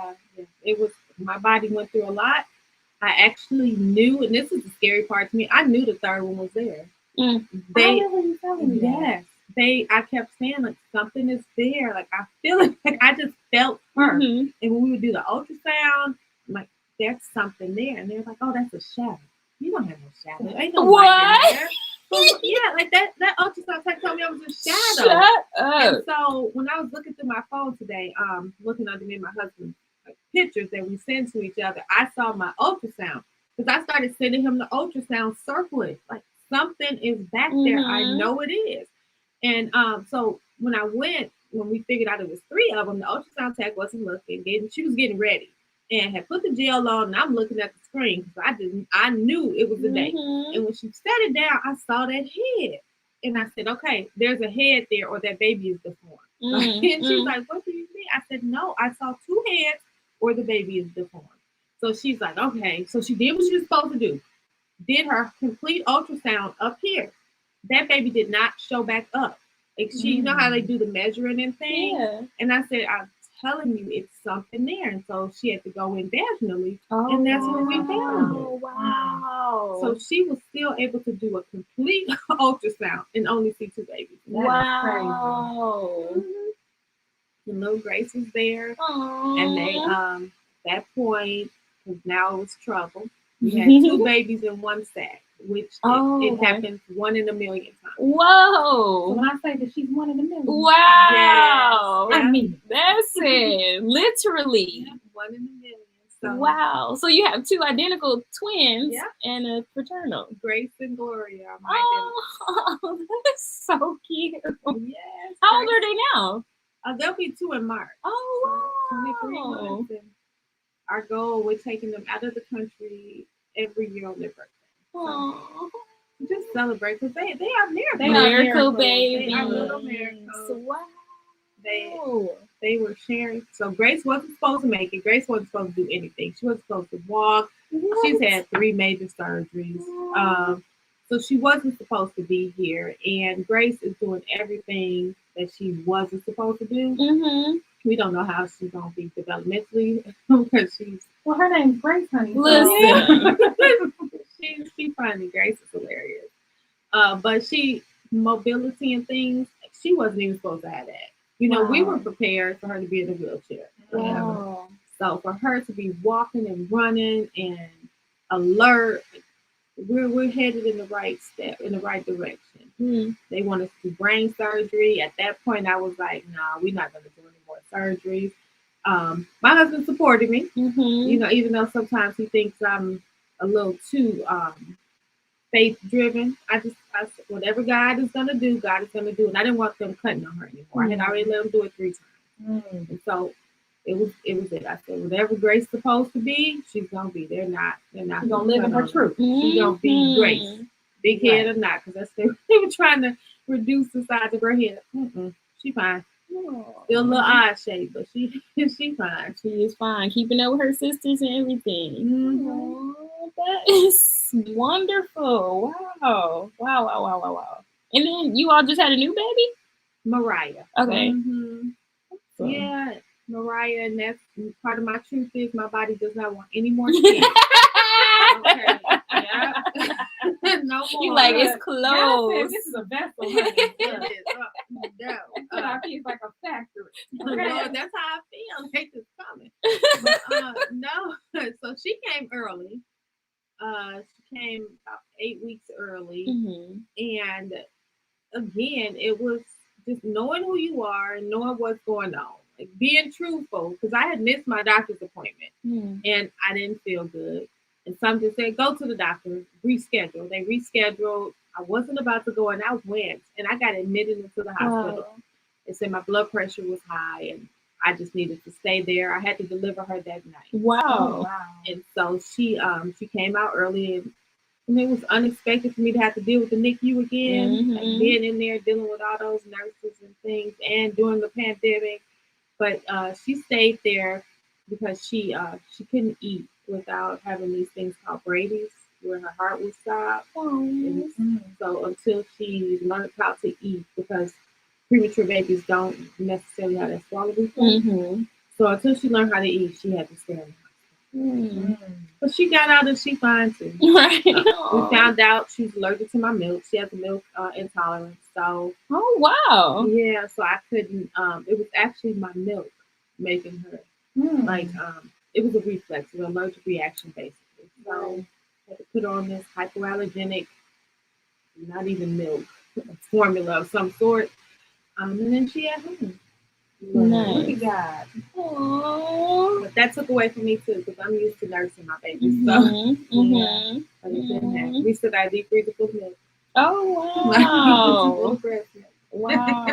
Speaker 3: it was. My body went through a lot. I actually knew, and this is the scary part to me, I knew the third one was there.
Speaker 1: I remember you telling me that.
Speaker 3: Yes. I kept saying, like, something is there. Like, I feel it. Like, I just felt her. And when we would do the ultrasound, I'm like, there's something there. And they're like, oh, that's a shadow. You don't have no shadow. Ain't no light in there. So, yeah, like that ultrasound tech told me I was a shadow.
Speaker 2: Shut up.
Speaker 3: And so when I was looking through my phone today, looking under me and my husband's pictures that we send to each other, I saw my ultrasound. Because I started sending him the ultrasound circling. Like, something is back there. I know it is. And so when we figured out it was 3 of them, the ultrasound tech wasn't looking. She was getting ready. and had put the gel on, and I'm looking at the screen because I knew it was the day. And when she set it down, I saw that head. And I said, okay, there's a head there, or that baby is deformed. And she's like, what do you mean? I said, no, I saw two heads, or the baby is deformed. So she's like, okay. So she did what she was supposed to do. Did her complete ultrasound up here. That baby did not show back up. Like she, you know how they do the measuring and things?
Speaker 2: Yeah.
Speaker 3: And I said, I'm telling you, it's something there. And so she had to go in vaginally. And that's when we found it.
Speaker 2: Wow.
Speaker 3: So she was still able to do a complete ultrasound and only see two babies.
Speaker 2: Wow.
Speaker 3: And little Grace was there.
Speaker 2: Aww.
Speaker 3: And they, that point, because now it was trouble, we had two babies in one sack, which it happens 1 in a million times.
Speaker 2: Whoa.
Speaker 1: So when I say that she's 1 in a million.
Speaker 2: Wow.
Speaker 3: Yes.
Speaker 1: I mean,
Speaker 2: That's it. Literally.
Speaker 3: Yeah, 1 in a million. So,
Speaker 2: wow. So you have two identical twins and a fraternal.
Speaker 3: Grace and Gloria are my
Speaker 2: Oh, that's so cute.
Speaker 3: Yes.
Speaker 2: How old are they now?
Speaker 3: They'll be 2 in March.
Speaker 2: Oh, wow.
Speaker 3: 23 months. And our goal, we're taking them out of the country every year on their birthday.
Speaker 2: So,
Speaker 3: just celebrate because they are miracles.
Speaker 2: They are miracle babies.
Speaker 3: They are little miracles.
Speaker 2: Wow.
Speaker 3: They were sharing. So Grace wasn't supposed to make it. Grace wasn't supposed to do anything. She wasn't supposed to walk.
Speaker 2: What?
Speaker 3: She's had 3 major surgeries. So she wasn't supposed to be here. And Grace is doing everything that she wasn't supposed to do. We don't know how she's going to be developmentally because she's...
Speaker 1: Well, her name's Grace, honey.
Speaker 2: Listen.
Speaker 3: She's funny. Grace is hilarious. But mobility and things, she wasn't even supposed to have that. You know, we were prepared for her to be in a wheelchair.
Speaker 2: Wow.
Speaker 3: So for her to be walking and running and alert, we're headed in the right direction. They want us to do brain surgery. At that point, I was like, nah, we're not going to do any more surgeries. My husband supported me, you know, even though sometimes he thinks I'm a little too faith driven. I said, whatever God is going to do, God is going to do. And I didn't want them cutting on her anymore. I had already let them do it 3 times. And so it was it. I said, whatever Grace is supposed to be, she's going to be. They're not
Speaker 1: going to live in her truth.
Speaker 3: She's going to be Grace. Big head or not, because they were trying to reduce the size of her head. She fine. Still a little odd shape, but she fine.
Speaker 2: She is fine. Keeping up with her sisters and everything. That is wonderful. Wow. And then you all just had a new baby?
Speaker 3: Mariah.
Speaker 2: Okay.
Speaker 3: Yeah, Mariah, and that's part of my truth is my body does not want any more kids. Okay. Yeah. No more.
Speaker 2: You like it's closed.
Speaker 1: This is a vessel. Honey.
Speaker 3: It's
Speaker 1: like a factory.
Speaker 3: That's how I feel. Like it's coming. But, no. So she came early. She came about 8 weeks early. And again, it was just knowing who you are and knowing what's going on. Like being truthful, because I had missed my doctor's appointment and I didn't feel good. And some just said, go to the doctor, reschedule. They rescheduled. I wasn't about to go, and I went, and I got admitted into the hospital. They said my blood pressure was high, and I just needed to stay there. I had to deliver her that night.
Speaker 2: Wow.
Speaker 3: And so she came out early, and it was unexpected for me to have to deal with the NICU again, like being in there dealing with all those nurses and things, and during the pandemic. But she stayed there because she couldn't eat without having these things called Brady's, where her heart would stop. So until she learned how to eat, because premature babies don't necessarily have that swallow reflex. So until she learned how to eat, she had to stay in the hospital. But she got out and she fine too.
Speaker 2: Right.
Speaker 3: We found out she's allergic to my milk. She has a milk intolerance. So yeah, so I couldn't. It was actually my milk making her like it was a reflex, an allergic reaction basically. So I had to put her on this hypoallergenic, not even milk, formula of some sort. And then she had home.
Speaker 2: Nice.
Speaker 1: Look at God.
Speaker 2: Aww.
Speaker 3: But that took away from me too, because I'm used to nursing my baby. So yeah, but it didn't happen. We still got deep freezer full of milk.
Speaker 2: Oh wow.
Speaker 3: Breast milk.
Speaker 2: Wow.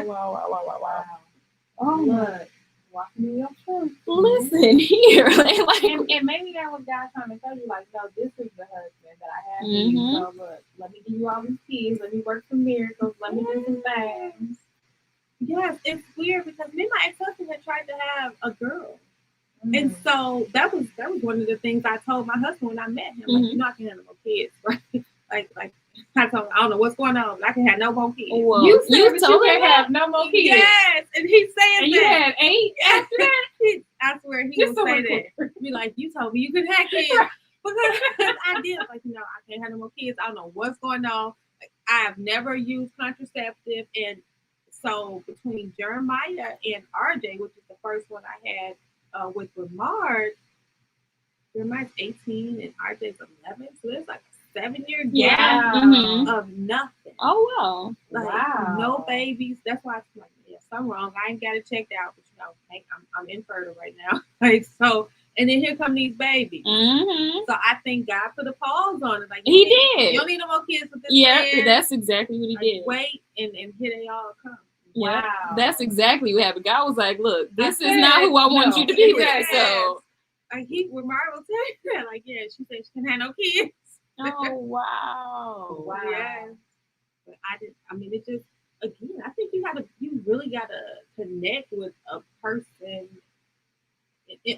Speaker 1: Oh my. walking in your truth.
Speaker 2: Listen here,
Speaker 1: and maybe that was God trying to tell you, like, no, this is the husband that I have for you. So look, let me give you all these keys. Let me work some miracles. Let me do some things.
Speaker 3: Yes, it's weird because me and my ex-husband had tried to have a girl. And so that was one of the things I told my husband when I met him. Like, you know, I can handle no kids, right? like I told him, I don't know what's going on, but I can have no more kids.
Speaker 2: Well,
Speaker 1: you said
Speaker 2: you
Speaker 1: that
Speaker 2: told
Speaker 1: you
Speaker 2: him
Speaker 1: can have no more kids.
Speaker 3: Yes, and he said
Speaker 1: and
Speaker 3: that.
Speaker 1: You had 8 after that?
Speaker 3: I swear he would say that. Be like, you told me you could have kids. Because I did, like, you know, I can't have no more kids. I don't know what's going on. Like, I have never used contraceptive, and so between Jeremiah and RJ, which is the first one I had with Lamar, Jeremiah's 18 and RJ's 11, so there's like a 7-year gap of nothing.
Speaker 2: Oh
Speaker 3: wow! Like no babies. That's why I was like, yeah, something wrong. I ain't got it checked out, but you know, I'm infertile right now. Like so, and then here come these babies. So I think God put a pause on it. Like
Speaker 2: he did.
Speaker 3: You don't need no more kids with this.
Speaker 2: Yeah,
Speaker 3: man.
Speaker 2: That's exactly what he did.
Speaker 3: Wait, and here they all come.
Speaker 2: Yeah,
Speaker 3: Wow,
Speaker 2: that's exactly what happened. God was like, "Look, this is not who I want you to be with." So,
Speaker 3: like when Mara was saying that, like, yeah, she said she can have no kids.
Speaker 2: Oh wow,
Speaker 3: wow. Yeah. But I didn't. I mean, it just again, I think you really gotta connect with a person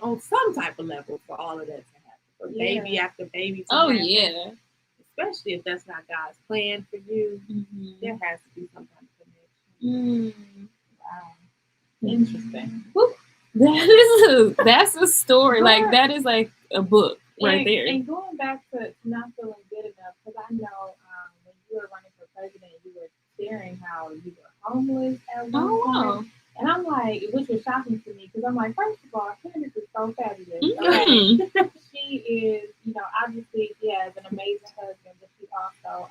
Speaker 3: on some type of level for all of that to happen. For baby after baby. To happen.
Speaker 2: Yeah.
Speaker 3: Especially if that's not God's plan for you, there has to be some kind of connection.
Speaker 1: Wow, interesting.
Speaker 2: That's a story. Like that is like a book right there.
Speaker 1: And going back to not feeling good enough, because I know when you were running for president, you were sharing how you were homeless at one point. And I'm like, which was shocking to me, because I'm like, first of all, Candice is so fabulous. Okay? She is, you know, obviously she has an amazing husband, but she also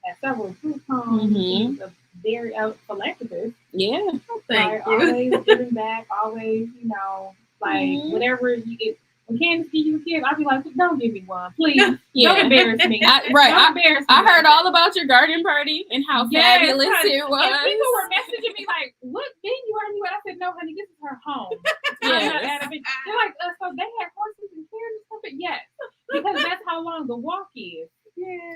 Speaker 1: has several group homes. She's a very philanthropist.
Speaker 2: Yeah.
Speaker 3: Thank you.
Speaker 1: Always giving back, always, you know, like whatever you get. When Candice gives you a kid, I'll be like, don't give me one, please. Don't embarrass me. Don't embarrass me.
Speaker 2: I heard all about your garden party and how fabulous it was.
Speaker 1: And people were messaging me like, what venue are you at? I said, no, honey, this is her home. They're like, so they had horses and carriages and stuff? Yes, because that's how long the walk is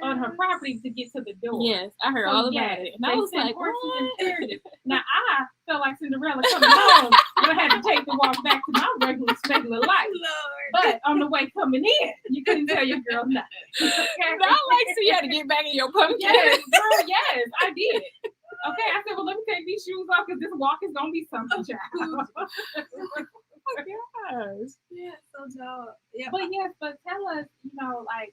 Speaker 1: on her property to get to the door.
Speaker 2: Yes, I heard all about it. And I was like,
Speaker 1: horses and carriages. Now, I felt like Cinderella coming home. I had to take the walk back to my regular life.
Speaker 3: Lord.
Speaker 1: But on the way coming in, you couldn't tell your girl nothing.
Speaker 2: Not like so you had to get back in your pumpkin.
Speaker 1: Yes, girl, yes, I did. Okay, I said, well, let me take these shoes off because this walk is gonna be something, child.
Speaker 2: Oh gosh.
Speaker 3: Yeah, so dope. Yeah.
Speaker 1: But tell us, you know, like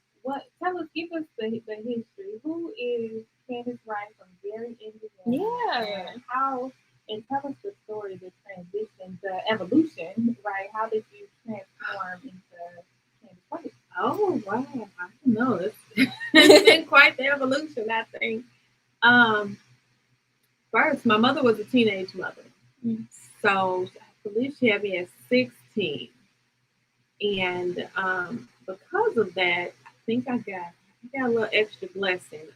Speaker 1: give us the history. Who is Candice Wright from Very Indiana?
Speaker 2: Yeah.
Speaker 1: And tell us the story, the transition, the evolution, right? How did you transform into Candice Wright?
Speaker 3: Oh wow, I don't know. It's been quite the evolution, I think. First, my mother was a teenage mother, so I believe she had me at 16, and because of that, I think I got a little extra blessing.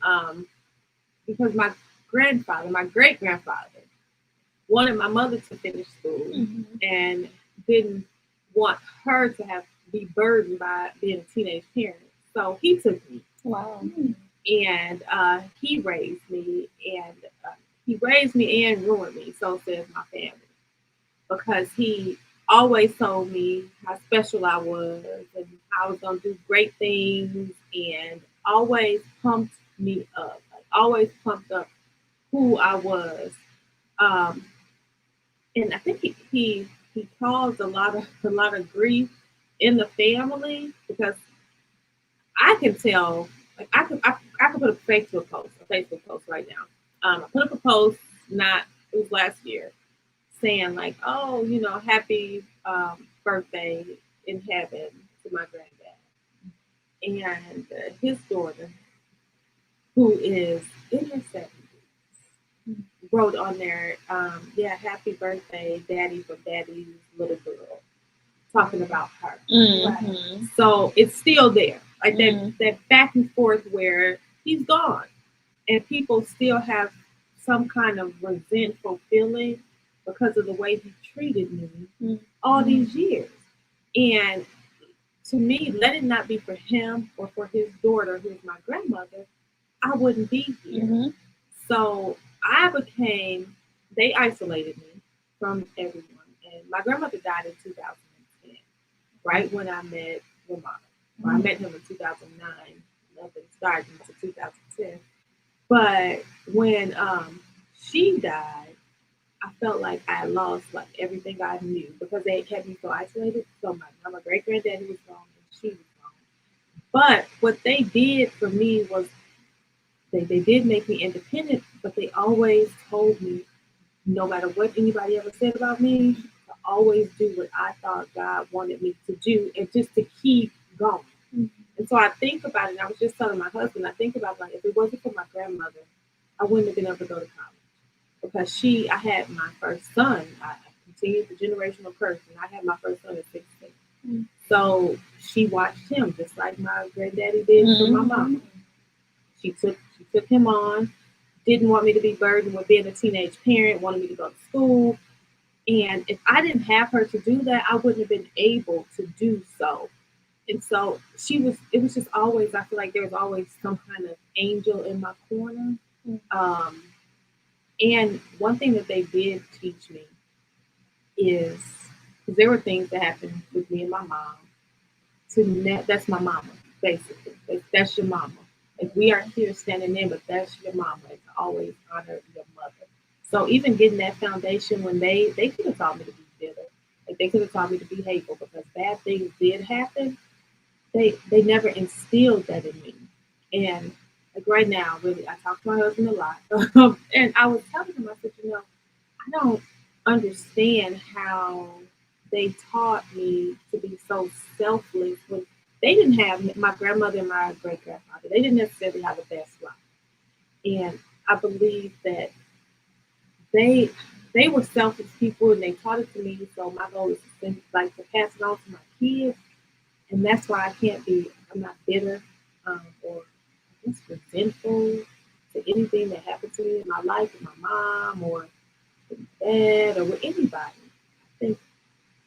Speaker 3: Because my great grandfather, wanted my mother to finish school and didn't want her to be burdened by being a teenage parent. So he took me.
Speaker 2: Wow.
Speaker 3: And he raised me, and ruined me, so says my family. Because he always told me how special I was and I was going to do great things, and always pumped me up. Like, always pumped up who I was. And I think he caused a lot of grief in the family, because I can tell, like I could put a Facebook post right now. I put up a post, it was last year, saying like, oh, you know, happy birthday in heaven to my granddad. And his daughter, who is in her 70s, wrote on there, happy birthday, Daddy, from Daddy's little girl, talking about her. Right? So it's still there, like that back and forth where he's gone, and people still have some kind of resentful feeling because of the way he treated me all these years. And to me, let it not be for him or for his daughter, who's my grandmother, I wouldn't be here. So they isolated me from everyone. And my grandmother died in 2010, right when I met Ramona. Well, I met him in 2009. Nothing started until 2010. But when she died, I felt like I lost like everything I knew because they had kept me so isolated. So my great granddaddy was gone and she was gone. But what they did for me was they did make me independent, but they always told me, no matter what anybody ever said about me, to always do what I thought God wanted me to do and just to keep going. And so I think about it, and I was just telling my husband, I think about like if it wasn't for my grandmother, I wouldn't have been able to go to college. Because I had my first son. I continued the generational curse, and I had my first son at 16. So she watched him just like my granddaddy did for my mama. She took him on, didn't want me to be burdened with being a teenage parent, wanted me to go to school. And if I didn't have her to do that, I wouldn't have been able to do so. And so it was just always, I feel like there was always some kind of angel in my corner. And one thing that they did teach me is, because there were things that happened with me and my mom, that's my mama, basically. That's your mama. Like we are here standing in, but that's your mama. And to always honor your mother. So even getting that foundation when they could have taught me to be bitter. Like they could have taught me to be hateful because bad things did happen. They never instilled that in me. And like right now, really, I talk to my husband a lot. And I was telling him, I said, I don't understand how they taught me to be so selfless when they didn't have my grandmother and my great grandfather. They didn't necessarily have the best life. And I believe that they were selfish people and they taught it to me. So my goal is to pass it on to my kids. And that's why I'm not bitter or I guess resentful to anything that happened to me in my life with my mom or with my dad or with anybody. I think,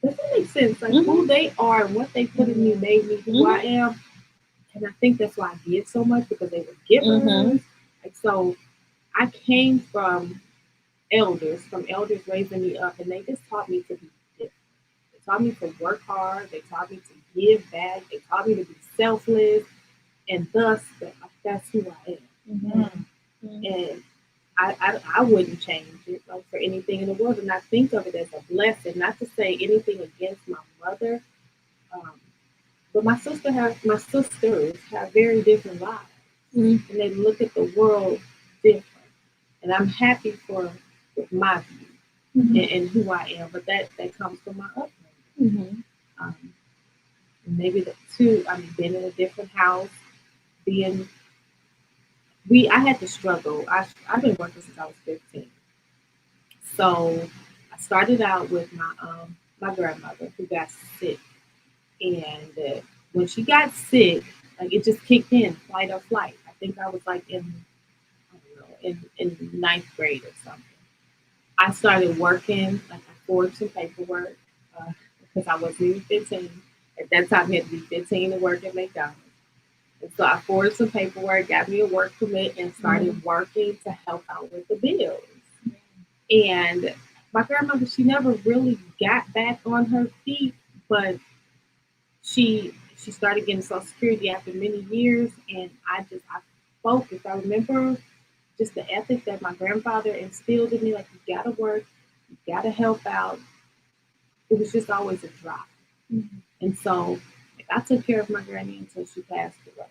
Speaker 3: does that make sense? Like who they are and what they put in me made me who I am. And I think that's why I did so much because they were givers. Like, so I came from elders raising me up and they just taught me to be different. They taught me to work hard. They taught me to give back. They taught me to be selfless. And thus, that's who I am. And I wouldn't change it like for anything in the world. And I think of it as a blessing, not to say anything against my mother. But my sisters have very different lives. And they look at the world different. And I'm happy with my view and who I am. But that comes from my upbringing. Maybe being in a different house, I had to struggle. I've been working since I was 15. So I started out with my grandmother who got sick. And when she got sick, like it just kicked in, fight or flight. I think I was like in ninth grade or something. I started working, like I forged some paperwork because I wasn't even 15. At that time, you had to be 15 to work at McDonald's. And so I forged some paperwork, got me a work permit, and started working to help out with the bills. And my grandmother, she never really got back on her feet, but she started getting Social Security after many years, and I focused. I remember just the ethic that my grandfather instilled in me, like you gotta work, you gotta help out. It was just always a drive. And so I took care of my granny until she passed away.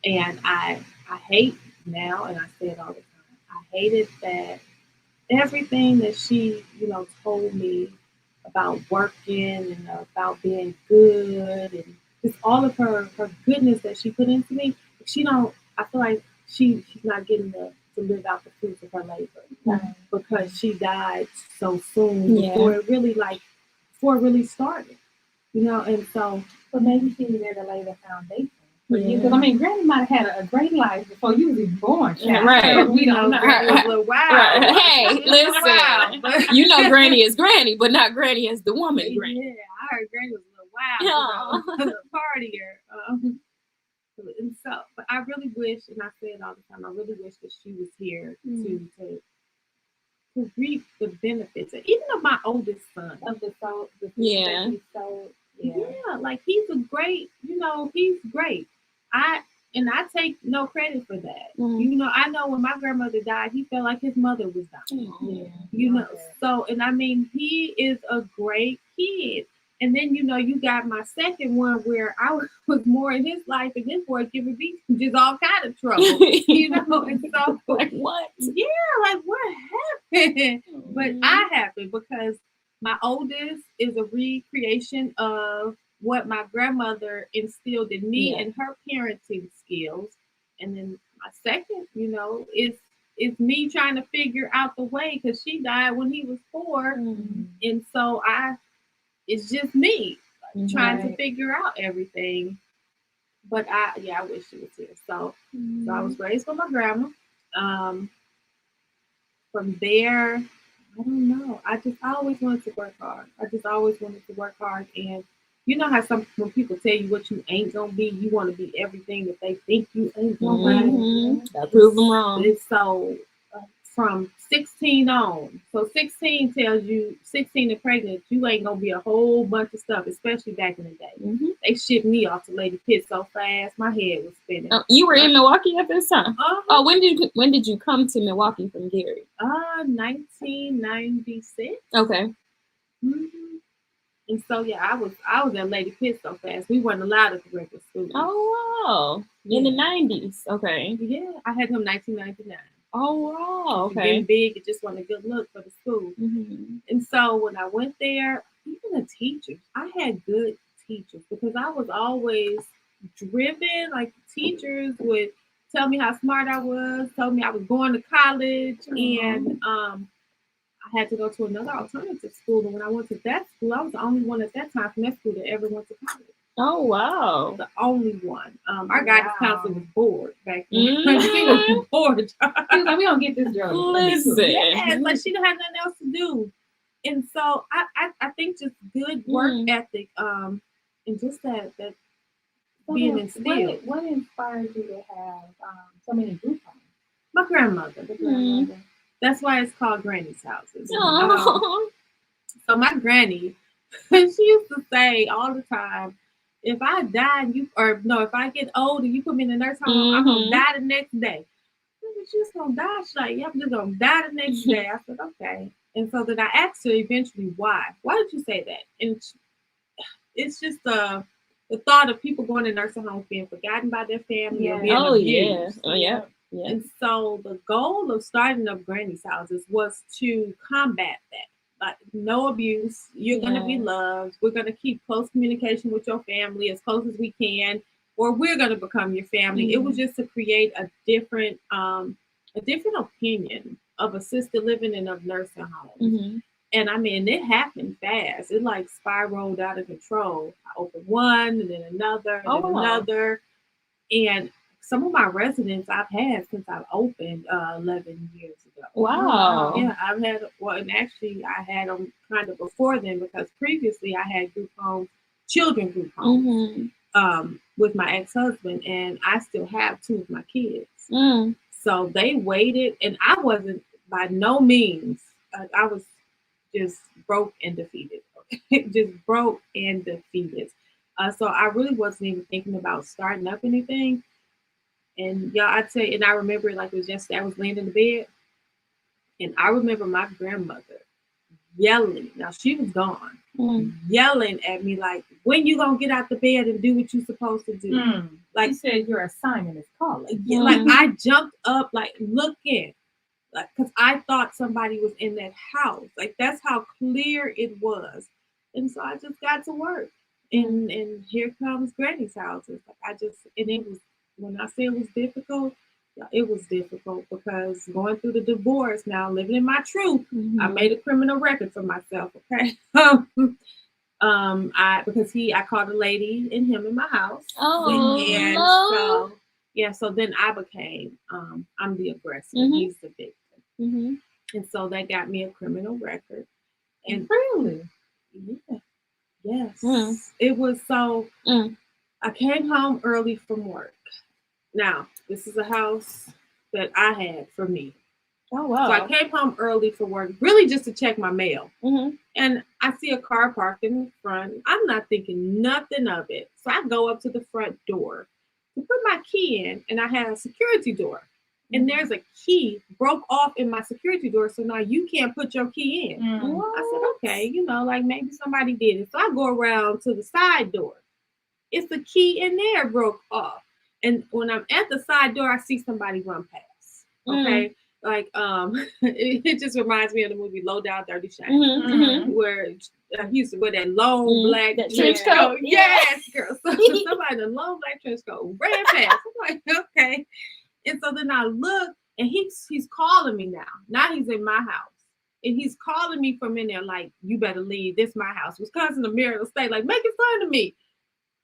Speaker 3: And I hate now, and I say it all the time, I hated that everything that she, told me about working and about being good and just all of her goodness that she put into me, I feel like she's not getting to live out the fruits of her labor because she died so soon before it really started, and so.
Speaker 1: But maybe she was there to lay the foundation. for you. Because I mean, Granny might have had a great life before you was even born. Child.
Speaker 2: Right.
Speaker 1: So we don't know.
Speaker 3: Granny was a little wild.
Speaker 2: Right. Hey,
Speaker 3: She was a little wild,
Speaker 2: listen. You know Granny is Granny, but not Granny as the woman Granny.
Speaker 3: Yeah, I heard Granny was a little wild. You know, a partier. And so, but I really wish, and I say it all the time, I really wish that she was here to reap the benefits, even of my oldest son.
Speaker 1: Of the soul,
Speaker 2: Yeah.
Speaker 3: Yeah, like he's a great, he's great. I take no credit for that. You know, I know when my grandmother died, he felt like his mother was dying.
Speaker 2: Yeah.
Speaker 3: You know, so, and I mean, he is a great kid. And then, you got my second one where I was more in his life, and this boy giving me just all kind of trouble, and so
Speaker 2: like what?
Speaker 3: Yeah, like what happened? But I happened because my oldest is a recreation of what my grandmother instilled in me and her parenting skills. And then my second, is me trying to figure out the way, because she died when he was 4. And so it's just me trying to figure out everything. But I wish she was here. So I was raised by my grandma. From there, I don't know. I always wanted to work hard. And you know how when people tell you what you ain't gonna be, you want to be everything that they think you ain't gonna be.
Speaker 2: That prove them wrong.
Speaker 3: And so from 16 on, so 16 tells you 16 and pregnant, you ain't gonna be a whole bunch of stuff, especially back in the day. They shipped me off to Lady Pitt so fast, my head was spinning.
Speaker 2: You were in Milwaukee at this time. Oh, when did you come to Milwaukee from Gary?
Speaker 3: 1996.
Speaker 2: Okay.
Speaker 3: And so I was at Lady Pitt so fast, we weren't allowed at the regular school.
Speaker 2: Oh wow! In the 90s. Okay.
Speaker 3: Yeah, I had him 1999.
Speaker 2: Oh wow! Okay.
Speaker 3: Getting big, it just wasn't a good look for the school. And so when I went there, even the teachers, I had good teachers because I was always driven. Like teachers would tell me how smart I was, told me I was going to college, and I had to go to another alternative school. And when I went to that school, I was the only one at that time from that school that ever went to college.
Speaker 2: Oh wow!
Speaker 3: The only one. Our guidance counselor was bored back then. She was bored.
Speaker 1: She was like, we don't get this girl.
Speaker 2: Listen.
Speaker 3: Yeah, like she didn't have nothing else to do. And so I think just good work ethic, and just that being instilled.
Speaker 1: What inspired you to have so many group homes?
Speaker 3: My grandmother. That's why it's called Granny's houses. So my granny, she used to say all the time, if I die if I get old and you put me in the nurse home, I'm gonna die the next day. She's gonna die. She's like, I'm just gonna die the next day. I said, okay. And so then I asked her eventually why. Why did you say that? And it's just the thought of people going to nursing homes being forgotten by their family or being abused.
Speaker 2: Yeah.
Speaker 3: And so the goal of starting up Granny's houses was to combat that. Like no abuse, you're gonna be loved. We're gonna keep close communication with your family as close as we can, or we're gonna become your family. It was just to create a different opinion of assisted living and of nursing homes. And I mean, it happened fast. It like spiraled out of control. I opened one and then another and then another. And some of my residents I've had since I've opened 11 years ago.
Speaker 2: Wow.
Speaker 3: Yeah, I've had, and actually I had them kind of before then because previously I had group homes, children group homes, with my ex-husband, and I still have 2 of my kids. So they waited, and I wasn't by no means, I was just broke and defeated. Just broke and defeated. So I really wasn't even thinking about starting up anything. And I'd say, and I remember it like it was yesterday, I was laying in the bed, and I remember my grandmother yelling. Now she was gone, yelling at me like, "When you gonna get out the bed and do what you're supposed to do?" Like
Speaker 1: she said, your assignment is calling.
Speaker 3: Like I jumped up, like looking, like because I thought somebody was in that house. Like that's how clear it was, and so I just got to work, and here comes Granny's houses. Like and it was. When I say it was difficult because going through the divorce now, living in my truth, I made a criminal record for myself. Okay, I called a lady and him in my house.
Speaker 2: Oh,
Speaker 3: and
Speaker 2: no.
Speaker 3: so then I became I'm the aggressor. He's the victim. And so they got me a criminal record. And
Speaker 1: really?
Speaker 3: Yeah. Yes. It was so I came home early from work. Now, this is a house that I had for me.
Speaker 1: Oh, wow.
Speaker 3: So I came home early for work, really just to check my mail. And I see a car parked in the front. I'm not thinking nothing of it. So I go up to the front door to put my key in, and I had a security door. And there's a key broke off in my security door, so now you can't put your key in. I said, okay, like maybe somebody did it. So I go around to the side door. It's the key in there broke off. And when I'm at the side door, I see somebody run past. Okay. Like it just reminds me of the movie Low Down Dirty Shame, where he used to wear that long black trench coat. Yes, girl. So somebody in a long black trench coat ran past. I'm like, okay. And so then I look, and he's calling me now. Now he's in my house. And he's calling me from in there like, you better leave. This my house. Wisconsin, the marital state. Like, making fun of me.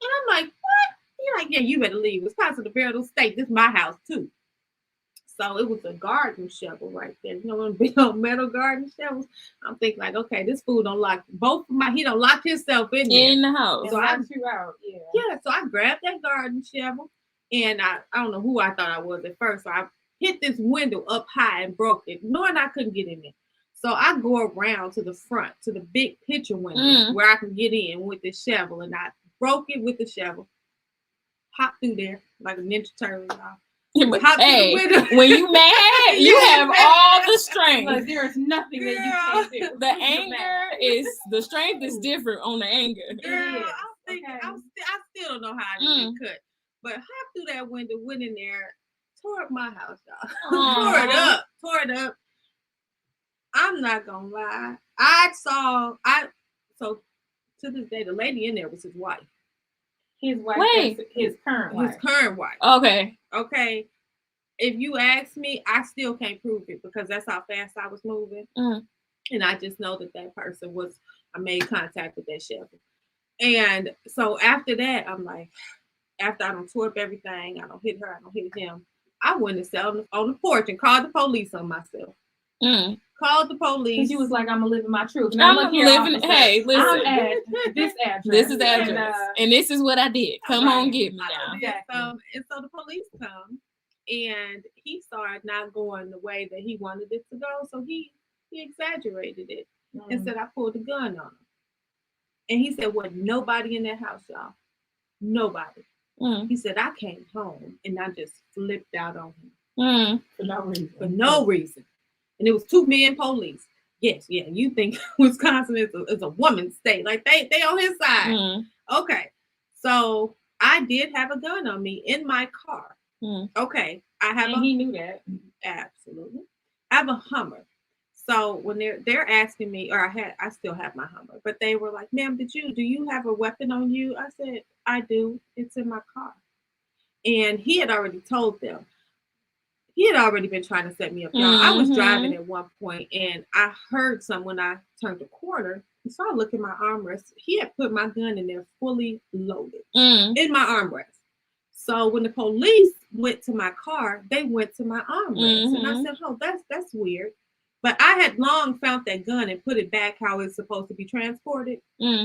Speaker 3: And I'm like, what? He's like, yeah, you better leave. Wisconsin, the marital state. This my house, too. So it was a garden shovel right there. You know, one big old metal garden shovels. I'm thinking like, okay, this fool don't lock he don't lock himself in there.
Speaker 2: In the house.
Speaker 3: So
Speaker 1: I you out.
Speaker 3: Yeah. So I grabbed that garden shovel, and I don't know who I thought I was at first. So I hit this window up high and broke it, knowing I couldn't get in there. So I go around to the front, to the big picture window where I can get in with the shovel, and I broke it with the shovel. Hopped through there like a Ninja Turtle, y'all.
Speaker 2: But hey, when you mad, you have all the strength.
Speaker 1: Like, there is nothing that you can't do.
Speaker 2: The anger is the strength is different on the anger.
Speaker 3: Girl, I still don't know how I didn't get cut, but hopped through that window, went in there, tore up my house, y'all. Tore it up. I'm not gonna lie. So to this day, the lady in there was his wife.
Speaker 1: His wife. His current wife.
Speaker 3: His current wife.
Speaker 2: Okay.
Speaker 3: If you ask me, I still can't prove it because that's how fast I was moving. And I just know that person I made contact with that shovel. And so after that, I'm like, after I don't tore up everything, I don't hit her, I don't hit him, I went and sat on the porch and called the police on myself. Called the police.
Speaker 1: She was like, I'm living my truth.
Speaker 2: Now I'm living. Hey, listen.
Speaker 1: I'm at this address.
Speaker 2: This is address, and this is what I did. Come on, get me now.
Speaker 3: Exactly. And so the police come, and he started not going the way that he wanted it to go. So he exaggerated it and said I pulled a gun on him. And he said, "What? Nobody in that house, y'all. Nobody." He said, "I came home and I just flipped out on him for no reason." And it was 2 men police. Yes, yeah. You think Wisconsin is a woman's state? Like they on his side. Okay, so I did have a gun on me in my car. Okay,
Speaker 1: he knew that.
Speaker 3: Absolutely. I have a Hummer. So when they're asking me, or I still have my Hummer, but they were like, "Ma'am, do you have a weapon on you?" I said, "I do. It's in my car." And he had already told them. He had already been trying to set me up, y'all. I was driving at one point, and I heard when I turned the corner. So I look at my armrest. He had put my gun in there fully loaded in my armrest. So when the police went to my car, they went to my armrest, and I said, "Oh, that's weird." But I had long found that gun and put it back how it's supposed to be transported.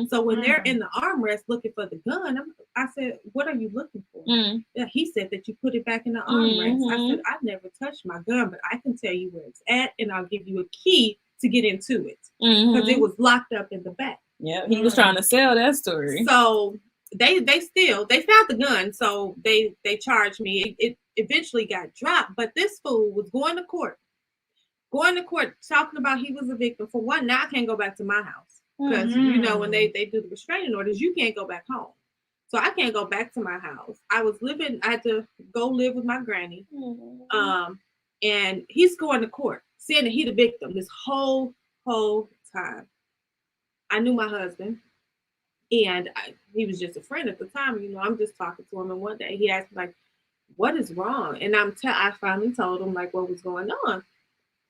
Speaker 3: So when they're in the armrest looking for the gun, I said, "What are you looking for?" Yeah, he said that you put it back in the armrest. I said, "I never touched my gun, but I can tell you where it's at, and I'll give you a key to get into it because it was locked up in the back."
Speaker 2: Yeah, he was trying to sell that story.
Speaker 3: So they found the gun, so they charged me. It eventually got dropped, but this fool was going to court talking about he was a victim. For one, now I can't go back to my house because when they do the restraining orders, you can't go back home. So I can't go back to my house. I had to go live with my granny. And he's going to court saying that he the victim this whole time. I knew my husband, and he was just a friend at the time. I'm just talking to him, and one day he asked me like, "What is wrong?" And I finally told him like what was going on.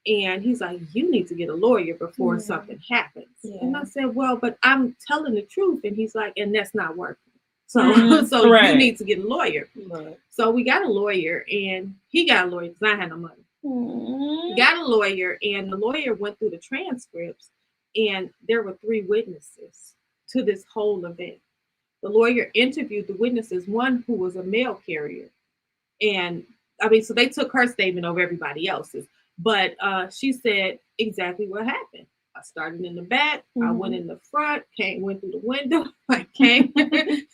Speaker 3: And he's like, you need to get a lawyer before something happens.
Speaker 2: Yeah.
Speaker 3: And I said, well, but I'm telling the truth. And he's like, and that's not working. So,
Speaker 2: Right.
Speaker 3: you need to get a lawyer.
Speaker 2: Right.
Speaker 3: So we got a lawyer, and he got a lawyer because I had no money. We got a lawyer, and the lawyer went through the transcripts, and there were 3 witnesses to this whole event. The lawyer interviewed the witnesses, one who was a mail carrier. And I mean, so they took her statement over everybody else's. But she said exactly what happened. I started in the back. I went in the front. Went through the window. I came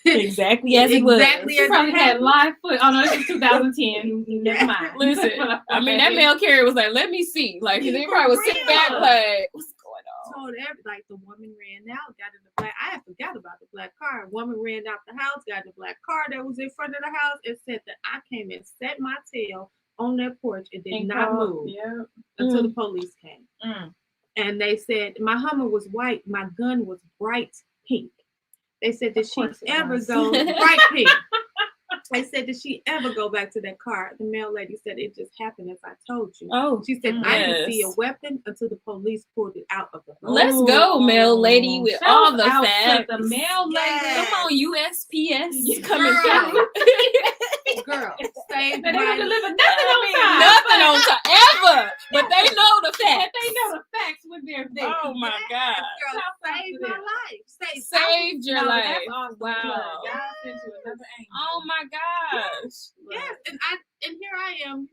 Speaker 2: exactly as it was.
Speaker 3: Exactly as
Speaker 1: probably
Speaker 3: it
Speaker 1: had
Speaker 3: happened.
Speaker 1: live foot. Oh no, this is 2010. Never mind.
Speaker 2: Listen, I mean that mail carrier was like, "Let me see." Like they probably was sitting back, like, "What's going on?"
Speaker 3: Told like the woman ran out, got in the black. I forgot about the black car. A woman ran out the house, got in the black car that was in front of the house, and said that I came and set my tail on that porch and did not move until the police came. And they said my Hummer was white, my gun was bright pink. They said, did she ever go bright pink? They said, did she ever go back to that car? The mail lady said, it just happened as I told you.
Speaker 2: Oh,
Speaker 3: she said, I didn't see a weapon until the police pulled it out of the house.
Speaker 2: Let's go, mail lady, with all the facts.
Speaker 1: The mail lady.
Speaker 2: Come on, USPS coming through.
Speaker 3: Girl, saved
Speaker 1: They
Speaker 3: my
Speaker 1: don't
Speaker 3: life.
Speaker 1: deliver nothing on time.
Speaker 2: Nothing on time ever, but they know the facts.
Speaker 1: They know the facts when they're there.
Speaker 2: Oh my God!
Speaker 3: Girl, saved my life.
Speaker 2: Saved your life.
Speaker 1: That's awesome.
Speaker 2: Wow.
Speaker 1: God sent you another angel.
Speaker 2: Oh my gosh!
Speaker 3: Yes, and here I am.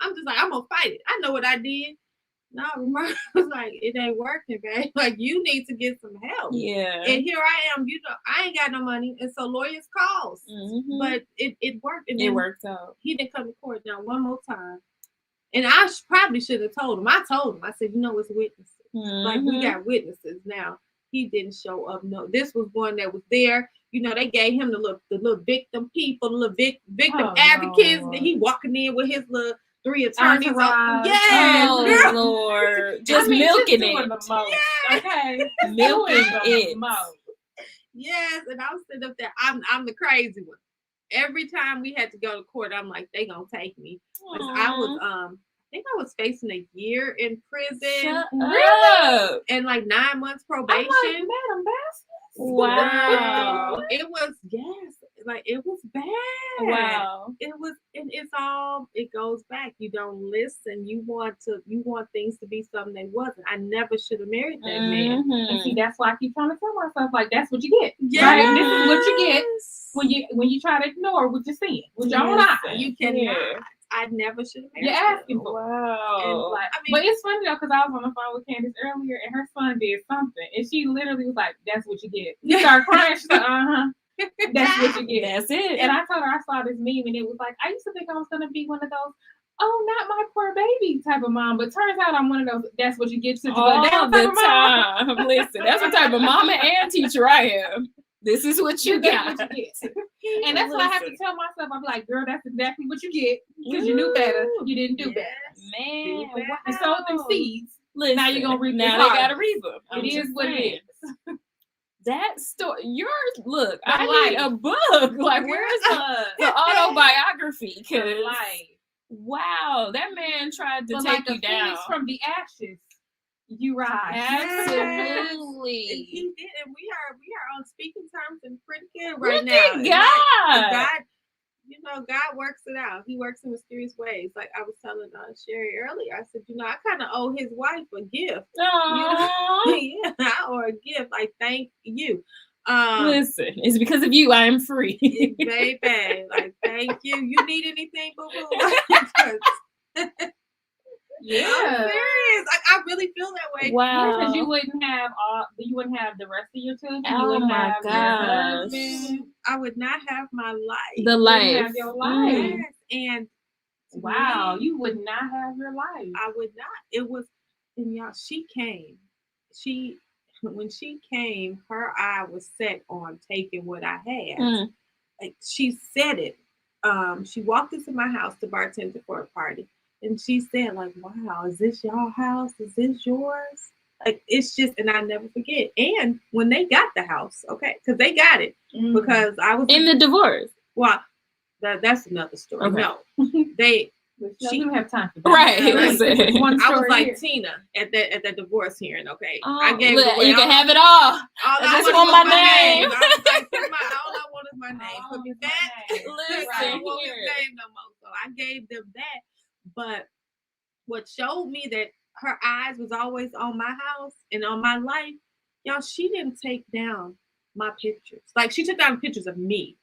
Speaker 3: I'm just like, I'm gonna fight it. I know what I did. No, remember, I was like, it ain't working, babe. Like, you need to get some help.
Speaker 2: Yeah.
Speaker 3: And here I am. I ain't got no money, and so lawyers calls. But it worked. And
Speaker 2: it worked out.
Speaker 3: He didn't come to court now one more time. And I probably should have told him. I told him. I said, it's witnesses. Like, we got witnesses now. He didn't show up. No, this was one that was there. They gave him the little victim people, the little victim advocates.
Speaker 1: Lord.
Speaker 3: He walking in with his little 3 attorneys.
Speaker 2: Yes, oh Lord, just milking it.
Speaker 1: The most, okay,
Speaker 2: milking it.
Speaker 3: Yes, and I was sitting up there. I'm the crazy one. Every time we had to go to court, I'm like, they gonna take me. I was I think I was facing a year in prison.
Speaker 2: Really?
Speaker 3: And like 9 months probation.
Speaker 1: I'm like, Madam Bass.
Speaker 2: Wow.
Speaker 3: It was it was bad.
Speaker 2: Wow.
Speaker 3: It was, and it goes back. You don't listen. You want things to be something they wasn't. I never should have married that man.
Speaker 1: And see, that's why I keep trying to tell myself, like, that's what you get.
Speaker 3: Yes.
Speaker 1: Right? This is what you get when you try to ignore what you're seeing with your own eyes.
Speaker 3: You cannot. I never should have married.
Speaker 1: You're asking for.
Speaker 2: Wow.
Speaker 1: But it's funny though, because I was on the phone with Candice earlier, and her son did something, and she literally was like, "That's what you get." She started crying. She's like, "That's what you get."
Speaker 2: That's it.
Speaker 1: And I told her I saw this meme, and it was like, I used to think I was gonna be one of those, "Oh, not my poor baby" type of mom, but turns out I'm one of those. That's what you get to
Speaker 2: all the time. Listen, that's the type of mama and teacher I am. This is what you got.
Speaker 1: What you get. And that's what I have to tell myself. I'm like, girl, that's exactly what you get because you knew better. You didn't do better.
Speaker 2: Man,
Speaker 1: wow. You sowed them seeds.
Speaker 2: Listen,
Speaker 1: now you're gonna reap.
Speaker 2: Now they gotta reap them.
Speaker 1: It is what it is.
Speaker 2: That story, yours. Look, I need a book. Like, where's the autobiography? Cause wow, that man tried to take you down
Speaker 1: from the ashes. You rise.
Speaker 2: Absolutely.
Speaker 3: And he did, and we are on speaking terms and pretty good right now.
Speaker 2: Look at
Speaker 3: God. God works it out. He works in mysterious ways. Like I was telling Sherry earlier, I said, I kind of owe his wife a gift. Yeah, I owe a gift. Like, thank you.
Speaker 2: Listen, it's because of you I am free.
Speaker 3: Baby, like, thank you. You need anything, boo-boo? Yeah, I'm serious. I really feel that way.
Speaker 2: Wow,
Speaker 1: because you wouldn't have the rest of your children.
Speaker 2: Oh,
Speaker 1: you wouldn't
Speaker 2: my
Speaker 1: have
Speaker 2: gosh.
Speaker 1: your husband.
Speaker 3: I would not have my life.
Speaker 2: The life.
Speaker 1: You wouldn't have your life.
Speaker 3: Yes. And
Speaker 1: wow, you would not have your life.
Speaker 3: I would not. It was, and y'all, she came. When she came, her eye was set on taking what I had. Like, she said it. She walked into my house to bartend for a party. And she said, like, wow, is this your house? Is this yours? Like, it's just, and I never forget. And when they got the house, okay, because they got it, because I was
Speaker 2: in the divorce.
Speaker 3: Well, that's another story.
Speaker 2: Okay.
Speaker 3: No,
Speaker 1: She doesn't have time for that.
Speaker 2: Right.
Speaker 1: Listen, one
Speaker 3: I was
Speaker 1: story
Speaker 3: like
Speaker 1: here.
Speaker 3: Tina at that divorce hearing. Okay,
Speaker 2: Oh,
Speaker 3: I gave
Speaker 2: look,
Speaker 3: it away.
Speaker 2: you can have it all.
Speaker 3: All
Speaker 2: I just
Speaker 3: wanted
Speaker 2: want
Speaker 3: was
Speaker 2: my name.
Speaker 3: I was like, all I want is my name.
Speaker 1: All I
Speaker 3: Put me
Speaker 1: want is my
Speaker 3: back.
Speaker 1: name.
Speaker 2: Listen
Speaker 3: I don't want his
Speaker 2: here.
Speaker 3: name no more. So I gave them that. But what showed me that her eyes was always on my house and on my life, y'all, she didn't take down my pictures. Like, she took down pictures of me,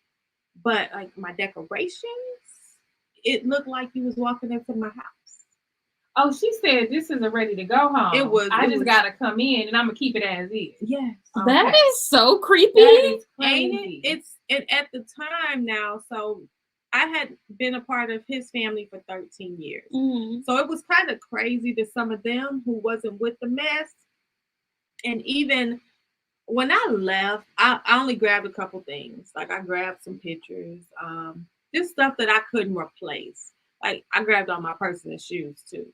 Speaker 3: but like my decorations, it looked like you was walking into my house.
Speaker 1: Oh, she said this isn't ready to go home. I just gotta come in and I'm gonna keep it as is.
Speaker 3: Yes.
Speaker 2: That is so creepy.
Speaker 1: That is
Speaker 3: Ain't
Speaker 1: crazy.
Speaker 3: it? At the time now, so I had been a part of his family for 13 years.
Speaker 2: Mm-hmm.
Speaker 3: So it was kind of crazy to some of them who wasn't with the mess. And even when I left, I only grabbed a couple things. Like, I grabbed some pictures, just stuff that I couldn't replace. Like, I grabbed all my purse and shoes too.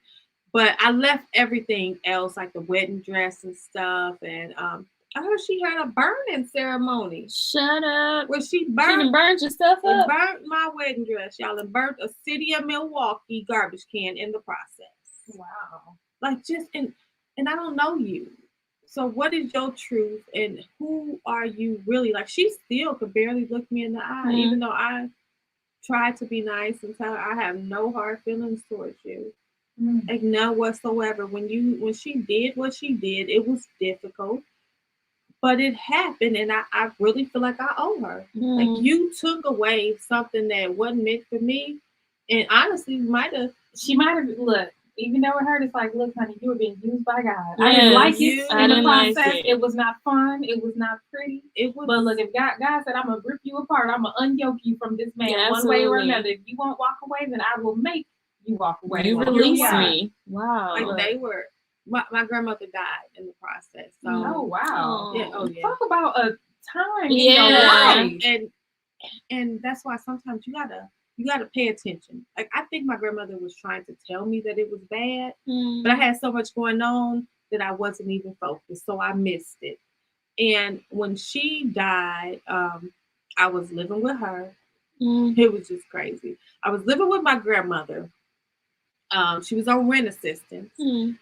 Speaker 3: But I left everything else, like the wedding dress and stuff. And I heard she had a burning ceremony.
Speaker 2: Shut up.
Speaker 3: Where she
Speaker 2: She done
Speaker 3: burned
Speaker 2: burned your stuff up.
Speaker 3: burnt my wedding dress, y'all, and burnt a city of Milwaukee garbage can in the process.
Speaker 1: Wow.
Speaker 3: Like, just and I don't know you. So what is your truth and who are you really? Like, she still could barely look me in the eye,
Speaker 2: Mhm.
Speaker 3: even though I tried to be nice and tell her I have no hard feelings towards you. Like, none whatsoever. When she did what she did, it was difficult. But it happened, and I really feel like I owe her.
Speaker 2: Mm.
Speaker 3: Like, you took away something that wasn't meant for me, and honestly,
Speaker 1: She might have look. Even though it hurt, it's like, look, honey, you were being used by God. I
Speaker 2: Yes,
Speaker 1: didn't like
Speaker 3: you-
Speaker 1: it
Speaker 2: I
Speaker 1: in the
Speaker 2: didn't like
Speaker 1: process.
Speaker 2: it.
Speaker 1: It was not fun. It was not pretty.
Speaker 3: it was.
Speaker 1: But look, if God said, I'm gonna rip you apart, I'm gonna unyoke you from this man
Speaker 2: Yeah,
Speaker 1: one way or
Speaker 2: absolutely.
Speaker 1: another. If you won't walk away, then I will make you walk away.
Speaker 2: You
Speaker 1: Well, here we
Speaker 2: release
Speaker 1: are.
Speaker 2: me. Wow.
Speaker 3: Like, they were. My grandmother died in the process. So
Speaker 1: Oh wow.
Speaker 3: yeah, oh yeah.
Speaker 1: Talk about a time in
Speaker 2: Yeah.
Speaker 1: your life.
Speaker 3: And that's why sometimes you gotta pay attention. Like, I think my grandmother was trying to tell me that it was bad,
Speaker 2: Mm.
Speaker 3: but I had so much going on that I wasn't even focused, so I missed it. And when she died, I was living with her.
Speaker 2: Mm.
Speaker 3: It was just crazy. I was living with my grandmother. She was on rent assistance,
Speaker 2: Mm.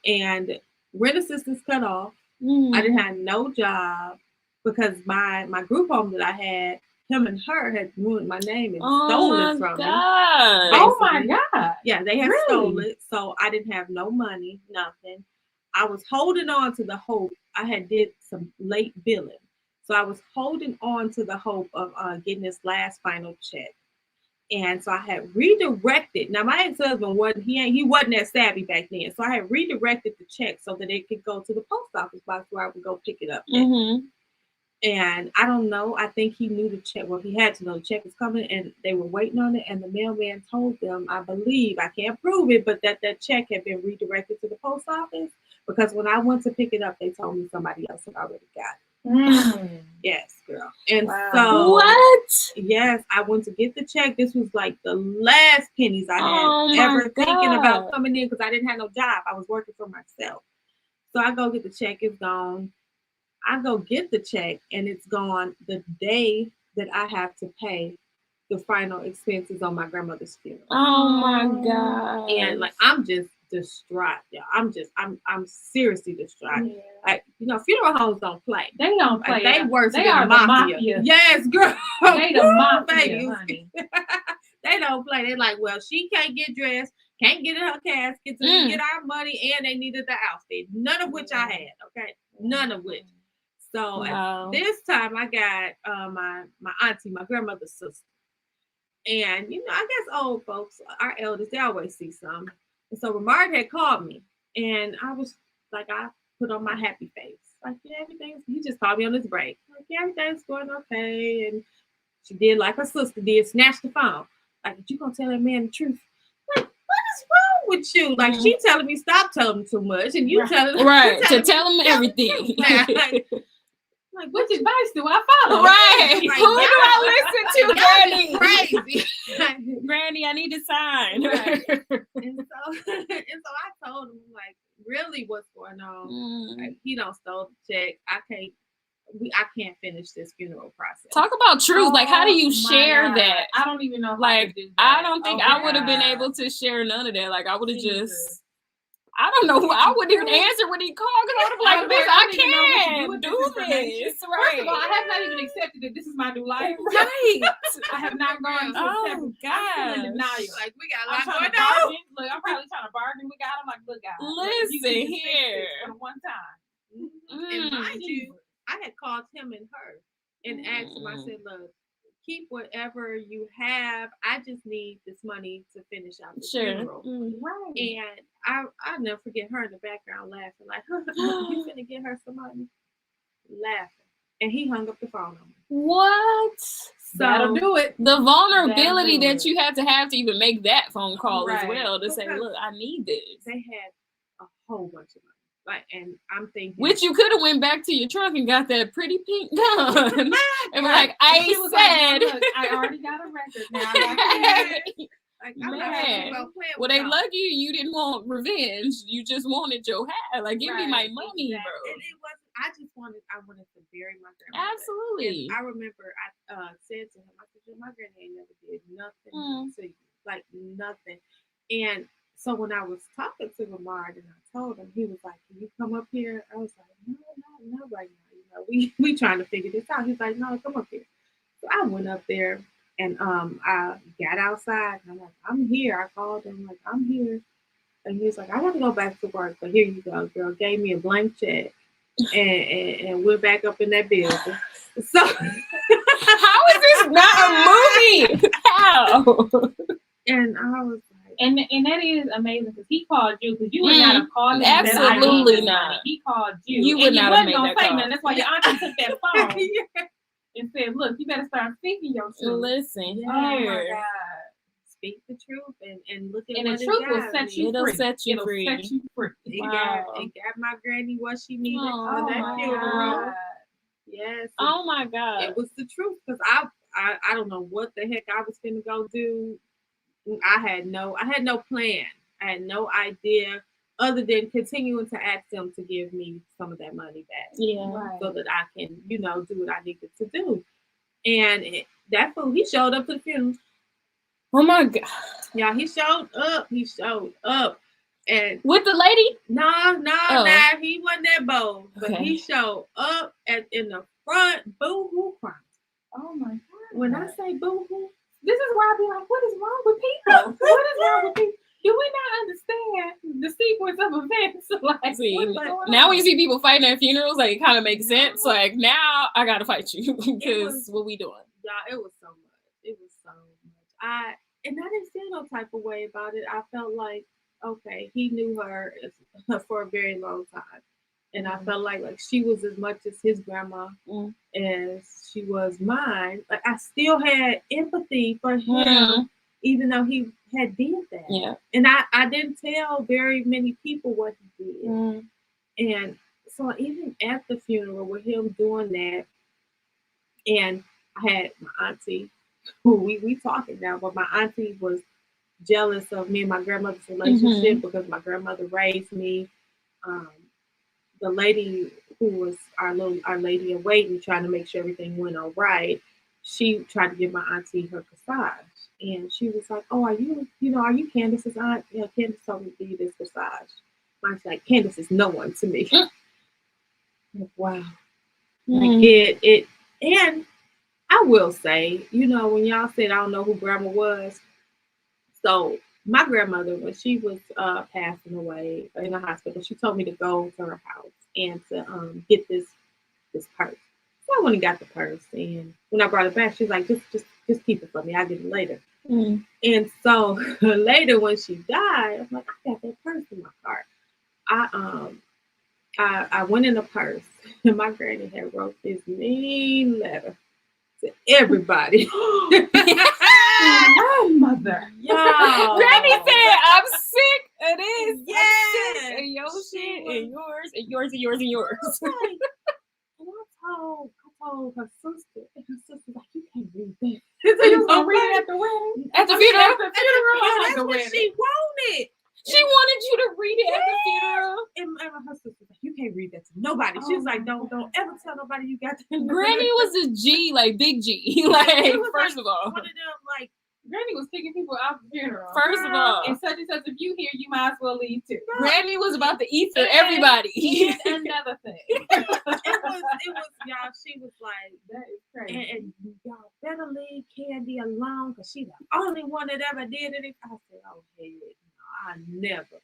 Speaker 3: and rent assistance cut off.
Speaker 2: Mm.
Speaker 3: I didn't have no job because my group home that I had, him and her had ruined my name and stole it from me.
Speaker 1: Oh my God.
Speaker 3: Yeah, they had
Speaker 1: Really?
Speaker 3: stole it. So I didn't have no money, nothing. I was holding on to the hope. I had did some late billing. So I was holding on to the hope of getting this last final check. And so I had redirected. Now, my ex-husband he wasn't that savvy back then. So I had redirected the check so that it could go to the post office box where I would go pick it up.
Speaker 2: Mm-hmm.
Speaker 3: And I don't know. I think he knew the check. Well, he had to know the check was coming, and they were waiting on it. And the mailman told them, I believe, I can't prove it, but that check had been redirected to the post office, because when I went to pick it up, they told me somebody else had already got it. Yes, girl. And so
Speaker 2: What?
Speaker 3: yes, I went to get the check. This was like the last pennies I had
Speaker 2: Oh my
Speaker 3: ever thinking about
Speaker 2: God.
Speaker 3: coming in, because I didn't have no job. I was working for myself. So I go get the check. It's gone. I go get the check, and it's gone the day that I have to pay the final expenses on my grandmother's funeral.
Speaker 2: Oh my God.
Speaker 3: And like, I'm just distraught, y'all. I'm seriously distraught.
Speaker 1: Yeah.
Speaker 3: Like, funeral homes don't play.
Speaker 1: They don't play.
Speaker 3: Like, they worse
Speaker 1: They
Speaker 3: than
Speaker 1: are
Speaker 3: the
Speaker 1: the
Speaker 3: mafia.
Speaker 1: mafia.
Speaker 3: Yes, girl.
Speaker 1: They the mafia,
Speaker 3: Baby.
Speaker 1: honey.
Speaker 3: They don't play. They're like, well, she can't get dressed, can't get in her casket to get our money, and they needed the outfit. None of which I had. Okay, none of which. So
Speaker 2: Wow.
Speaker 3: this time I got my auntie, my grandmother's sister. And, I guess old folks, our elders, they always see something. And so Ramard had called me, and I was like, I put on my happy face. Like, yeah, he just called me on his break. Like, yeah, everything's going okay. And she did like her sister did, snatch the phone. Like, you gonna tell that man the truth? Like, what is wrong with you? Like, she telling me stop telling him too much, and you telling him
Speaker 2: to tell him everything.
Speaker 3: Like,
Speaker 1: Which advice do I follow?
Speaker 2: Right.
Speaker 3: Like,
Speaker 2: Who do I listen to, Granny?
Speaker 3: Crazy.
Speaker 2: Granny, I need to sign.
Speaker 3: Right. And so I told him, like, really what's going on. Like, he don't stole the check. I can't. I can't finish this funeral process.
Speaker 2: Talk about truth. Like, how do you
Speaker 1: my
Speaker 2: share
Speaker 1: God.
Speaker 2: that?
Speaker 1: I don't even know. If
Speaker 2: Like,
Speaker 1: I could do that.
Speaker 2: I don't think
Speaker 1: Oh
Speaker 2: I
Speaker 1: my
Speaker 2: would have been
Speaker 1: God.
Speaker 2: able to share none of that. Like, I would have
Speaker 1: Jesus.
Speaker 2: just. I don't know. I wouldn't even answer when he called because I would have been like, bitch, I can't do this.
Speaker 1: First
Speaker 2: Right.
Speaker 1: of all, I have not even accepted that this is my new life.
Speaker 2: Right.
Speaker 1: I have not gone to accept
Speaker 2: Oh,
Speaker 1: it. I'm still in
Speaker 2: gosh.
Speaker 1: denial.
Speaker 3: Like, we got a
Speaker 1: I'm
Speaker 3: lot
Speaker 1: trying to
Speaker 3: going on.
Speaker 1: bargain. Look, I'm probably trying to bargain. We got. I'm like, look, guys.
Speaker 2: Listen
Speaker 1: you can just fix
Speaker 2: here.
Speaker 1: this for the one time.
Speaker 3: And mind you,
Speaker 1: Jesus.
Speaker 3: I had called him and her and asked him, I said, look, keep whatever you have. I just need this money to finish out the funeral.
Speaker 1: Right.
Speaker 3: And I'll never forget her in the background laughing, like, you finna get her some money? Laughing. And he hung up the phone on me.
Speaker 2: What?
Speaker 1: That'll do it.
Speaker 2: The vulnerability
Speaker 1: That'll do
Speaker 2: that you had to have to even make that phone call as
Speaker 1: Right.
Speaker 2: well to say,
Speaker 3: Because
Speaker 2: look, I need this.
Speaker 3: They had a whole bunch of money. Like, and I'm thinking,
Speaker 2: Which you could have went back to your trunk and got that pretty pink gun. And
Speaker 3: Right.
Speaker 2: like, I
Speaker 1: She was
Speaker 2: said.
Speaker 1: like, look, I already got a record now. I got
Speaker 3: like,
Speaker 2: Man.
Speaker 3: I'm not thinking about playing
Speaker 2: Well,
Speaker 3: with
Speaker 2: they
Speaker 3: y'all.
Speaker 2: lucky you didn't want revenge. You just wanted your hat. Like, give me my
Speaker 1: Right,
Speaker 2: money,
Speaker 3: And
Speaker 2: bro.
Speaker 3: it wasn't. I wanted to bury my grandmother.
Speaker 2: Absolutely.
Speaker 3: And I remember I said to him, I said, my granny ain't never did nothing to you, like nothing. And so when I was talking to Lamar and I told him, he was like, can you come up here? I was like, no, right now. You know, we trying to figure this out. He's like, no, come up here. So I went up there and I got outside and I'm like, I'm here. I called him like, I'm here. And he was like, I got to go back to work, but here you go, girl. Gave me a blank check. And we're back up in that building. So
Speaker 2: how is this not a movie? How?
Speaker 3: And I was like,
Speaker 1: and that is amazing because he called you because you would not have called him.
Speaker 2: Absolutely
Speaker 1: that
Speaker 2: not.
Speaker 1: He called you.
Speaker 2: You would not have made that call.
Speaker 1: Nothing. That's why your auntie took that phone
Speaker 3: yeah.
Speaker 1: and said, "Look, you better start speaking your truth."
Speaker 2: Listen
Speaker 1: Oh my
Speaker 2: here.
Speaker 1: God.
Speaker 3: Speak the truth and look at
Speaker 1: And
Speaker 3: what
Speaker 1: the truth will
Speaker 3: got
Speaker 1: set
Speaker 3: me.
Speaker 1: you
Speaker 2: It'll
Speaker 1: free.
Speaker 2: set you
Speaker 1: It'll
Speaker 2: free.
Speaker 1: set you free.
Speaker 3: It got my granny what she needed
Speaker 2: Oh
Speaker 3: for that
Speaker 2: my
Speaker 3: funeral.
Speaker 2: God.
Speaker 3: Yes.
Speaker 2: Oh my God.
Speaker 3: It was the truth because I don't know what the heck I was gonna go do. I had no plan. I had no idea other than continuing to ask them to give me some of that money back.
Speaker 2: Yeah.
Speaker 1: Right.
Speaker 3: So that I can, do what I needed to do. And that fool, he showed up to the funeral.
Speaker 2: Oh my God.
Speaker 3: Yeah, he showed up. And
Speaker 2: With the lady?
Speaker 3: no,
Speaker 2: Oh.
Speaker 3: he wasn't that bold. But
Speaker 2: Okay.
Speaker 3: he showed up in the front, boo-hoo crying.
Speaker 1: Oh my God.
Speaker 3: When I say boo-hoo,
Speaker 1: This is why I be like, what is wrong with people? What is wrong with people? Do we not understand the sequence of events? Like,
Speaker 2: See,
Speaker 1: what is going
Speaker 2: now
Speaker 1: on?
Speaker 2: when you see people fighting at funerals, like, it kind of makes sense. Like, now I gotta fight you because what we doing?
Speaker 3: y'all, it was so much. It was so much. I didn't feel no type of way about it. I felt like, okay, he knew her for a very long time. And I felt like she was as much as his grandma as she was mine. Like I still had empathy for him, even though he had did that.
Speaker 2: Yeah.
Speaker 3: And I didn't tell very many people what he did. And so even at the funeral with him doing that, and I had my auntie, who we talking now, but my auntie was jealous of me and my grandmother's relationship because my grandmother raised me. The lady who was our lady in waiting, trying to make sure everything went all right, she tried to give my auntie her corsage. And she was like, oh, are you Candice's aunt? Yeah, Candice told me to give you this corsage. I was like, Candice is no one to me. Like, wow. Like it, and I will say, when y'all said I don't know who grandma was, so my grandmother, when she was passing away in the hospital, she told me to go to her house and to get this purse. So I went and got the purse, and when I brought it back, she was like, just keep it for me. I'll get it later. And so later, when she died, I'm like, I got that purse in my car. I went in the purse, and my granny had wrote this mean letter to everybody.
Speaker 1: Grandmother.
Speaker 3: Y'all.
Speaker 2: Granny said, I'm sick of this.
Speaker 3: Yes.
Speaker 2: I'm sick of your shit and yours and yours and yours and yours.
Speaker 3: And I told her sister, and her sister's like, you can't read that.
Speaker 1: So you was gonna read it at the wedding?
Speaker 2: At the funeral?
Speaker 1: At the funeral?
Speaker 3: That's what she wanted.
Speaker 2: She wanted you to read it at the funeral.
Speaker 3: And her sister's like, you can't can't read that to nobody. She was like, don't ever tell nobody you got that.
Speaker 2: Granny was a G, like big G. Like, first of all.
Speaker 3: One of them, like,
Speaker 1: Granny was kicking people out the funeral.
Speaker 2: First of all.
Speaker 1: And such and such, if you here, you might as well leave too.
Speaker 2: Granny was about to eat for everybody.
Speaker 1: And another thing.
Speaker 3: it was, y'all, she was like,
Speaker 1: that is crazy.
Speaker 3: And y'all better leave Candy alone because she's the only one that ever did it. I said, oh, hell no, I never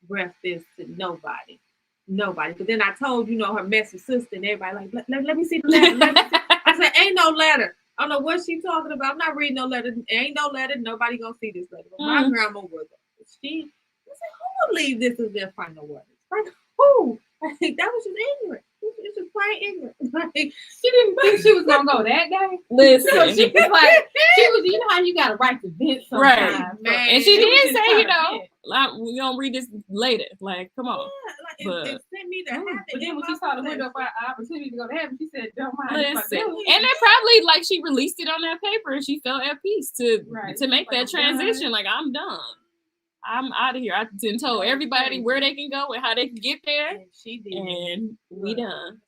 Speaker 3: breath this to nobody. Nobody. But then I told, her messy sister and everybody, like, let me see the letter. I said, ain't no letter. I don't know what she's talking about. I'm not reading no letter. Ain't no letter. Nobody gonna see this letter. But my grandma was. I said, who would leave this as their final words? Like, who? Like, that was just ignorant. It's just plain ignorant. Like,
Speaker 1: she didn't think she was gonna go that day.
Speaker 2: Listen,
Speaker 1: so she was like, you know how you got a right to vent sometimes.
Speaker 2: Right.
Speaker 1: Man,
Speaker 2: and she did say, like, we gonna read this later. Like, come on.
Speaker 3: Yeah, like, it sent me to heaven.
Speaker 1: But then when she saw the window for an opportunity to go to heaven, she said, don't mind.
Speaker 2: Listen, and that probably, like, she released it on that paper and she felt at peace to make that transition. Like, I'm done. I'm out of here. I done told everybody where they can go and how they can get there. And
Speaker 3: she did.
Speaker 2: And we done.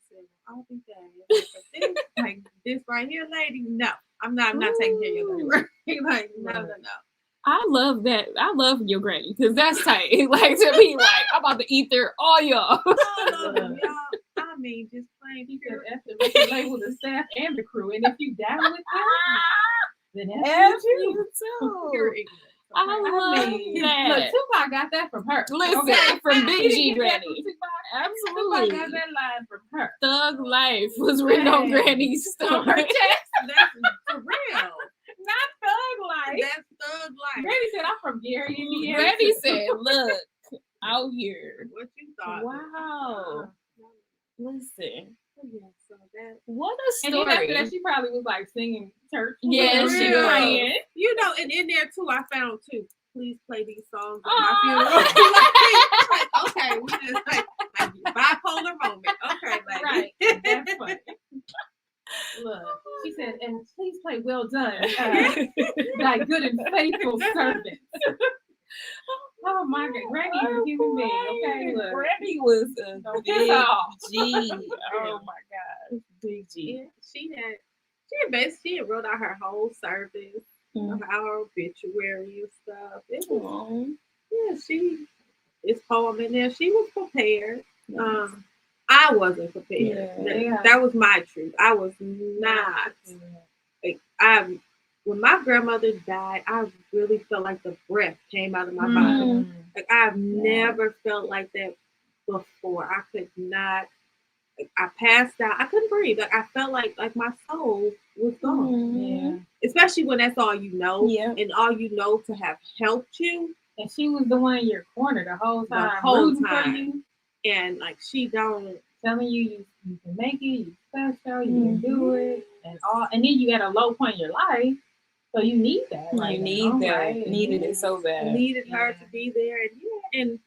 Speaker 3: I'll be done. Like this right here, lady. No, I'm not taking care of your lady. Like, no.
Speaker 2: I love that. I love your granny because that's tight. Like, to be like, I'm about to eat there all y'all.
Speaker 3: All of them, y'all. I mean, just plain pure.
Speaker 1: After label the staff and the crew, and if you down with them, then
Speaker 2: that's you too.
Speaker 3: Pure ignorance.
Speaker 2: I love that.
Speaker 1: Look, Tupac got that from her.
Speaker 2: Listen, from Big G Granny. Absolutely.
Speaker 1: Tupac got that line from her.
Speaker 2: Thug life was written on Granny's story.
Speaker 3: That's for real.
Speaker 1: Not thug life.
Speaker 3: That's thug life.
Speaker 1: Granny said, I'm from Gary, Indiana.
Speaker 2: Granny said, look, out here.
Speaker 3: What you thought?
Speaker 2: Wow. Listen.
Speaker 3: Yeah, so that,
Speaker 2: what a story.
Speaker 1: And then after that, she probably was like singing church.
Speaker 2: Yeah, she was praying.
Speaker 3: And in there too, I found too. Please play these songs at my funeral. Okay, we just like bipolar moment. Okay, lady.
Speaker 1: Right. That's funny. Look, she said, and please play Well Done, thy good and faithful servant. Oh my God, Granny is a human being. Okay, look.
Speaker 2: Granny was a big G. Oh my God, big G.
Speaker 3: Yeah, she had wrote out her whole service, our obituary and stuff. It was, it's poem in there. She was prepared. Yes. I wasn't prepared. Yeah. That was my truth. I was not. Like, when my grandmother died, I really felt like the breath came out of my body. Like, I've never felt like that before. I could not. Like, I passed out. I couldn't breathe. Like, I felt like my soul was gone.
Speaker 1: Yeah.
Speaker 3: Especially when that's all you know.
Speaker 2: Yeah.
Speaker 3: And all you know to have helped you.
Speaker 1: And she was the one in your corner the whole time.
Speaker 3: The whole
Speaker 1: time.
Speaker 3: For you. And like, she don't.
Speaker 1: Telling you can make it, you special, you can do it. And then you got a low point in your life. So you need that.
Speaker 2: Right? You need that. Right? Needed it so bad.
Speaker 3: Needed her to be there. And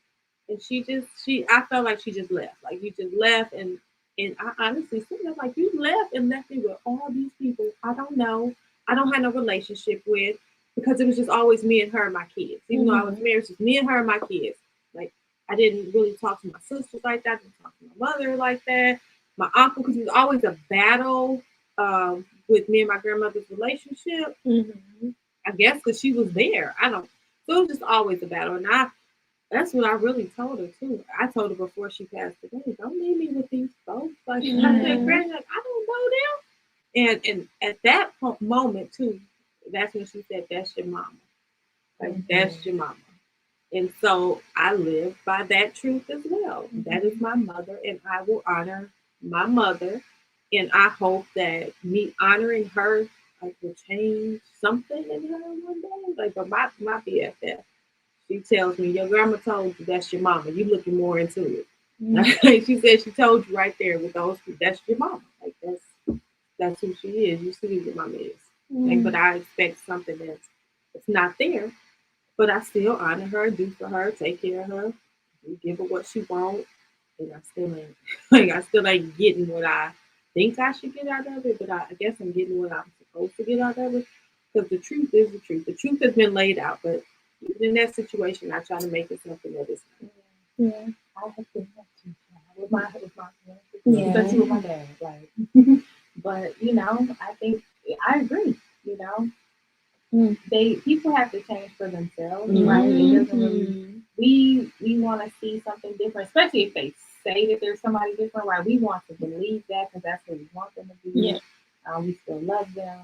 Speaker 3: I felt like she just left. Like, you just left, and I honestly said that, like, you left and left me with all these people I don't know, I don't have no relationship with, because it was just always me and her and my kids. Even though I was married, it's just me and her and my kids. Like, I didn't really talk to my sisters like that. I didn't talk to my mother like that. My uncle, because it was always a battle with me and my grandmother's relationship. I guess because she was there. So it was just always a battle. And that's what I really told her too. I told her before she passed away, don't leave me with these folks. Like, I said, Granny, like, I don't know them. And at that moment too, that's when she said, that's your mama. Like, that's your mama. And so I live by that truth as well. That is my mother, and I will honor my mother. And I hope that me honoring her, like, will change something in her one day. Like, but my BFF, she tells me, your grandma told you that's your mama. You looking more into it. She said she told you right there with those, that's your mama. Like, that's who she is. You see who your mama is. Like, but I expect something that's not there. But I still honor her, do for her, take care of her, give her what she wants. And I still ain't getting what I think I should get out of it, but I guess I'm getting what I'm supposed to get out of it. Because the truth is the truth. The truth has been laid out, but even in that situation, I try to make it something that is not.
Speaker 1: Yeah, I have to with my
Speaker 2: Yeah.
Speaker 1: especially with my dad. Like, but you know, I think I agree. You know, people have to change for themselves, right? It doesn't really. We want to see something different, especially if they say that there's somebody different, right? We want to believe that because that's what we want them to be.
Speaker 2: Yeah.
Speaker 1: We still love them,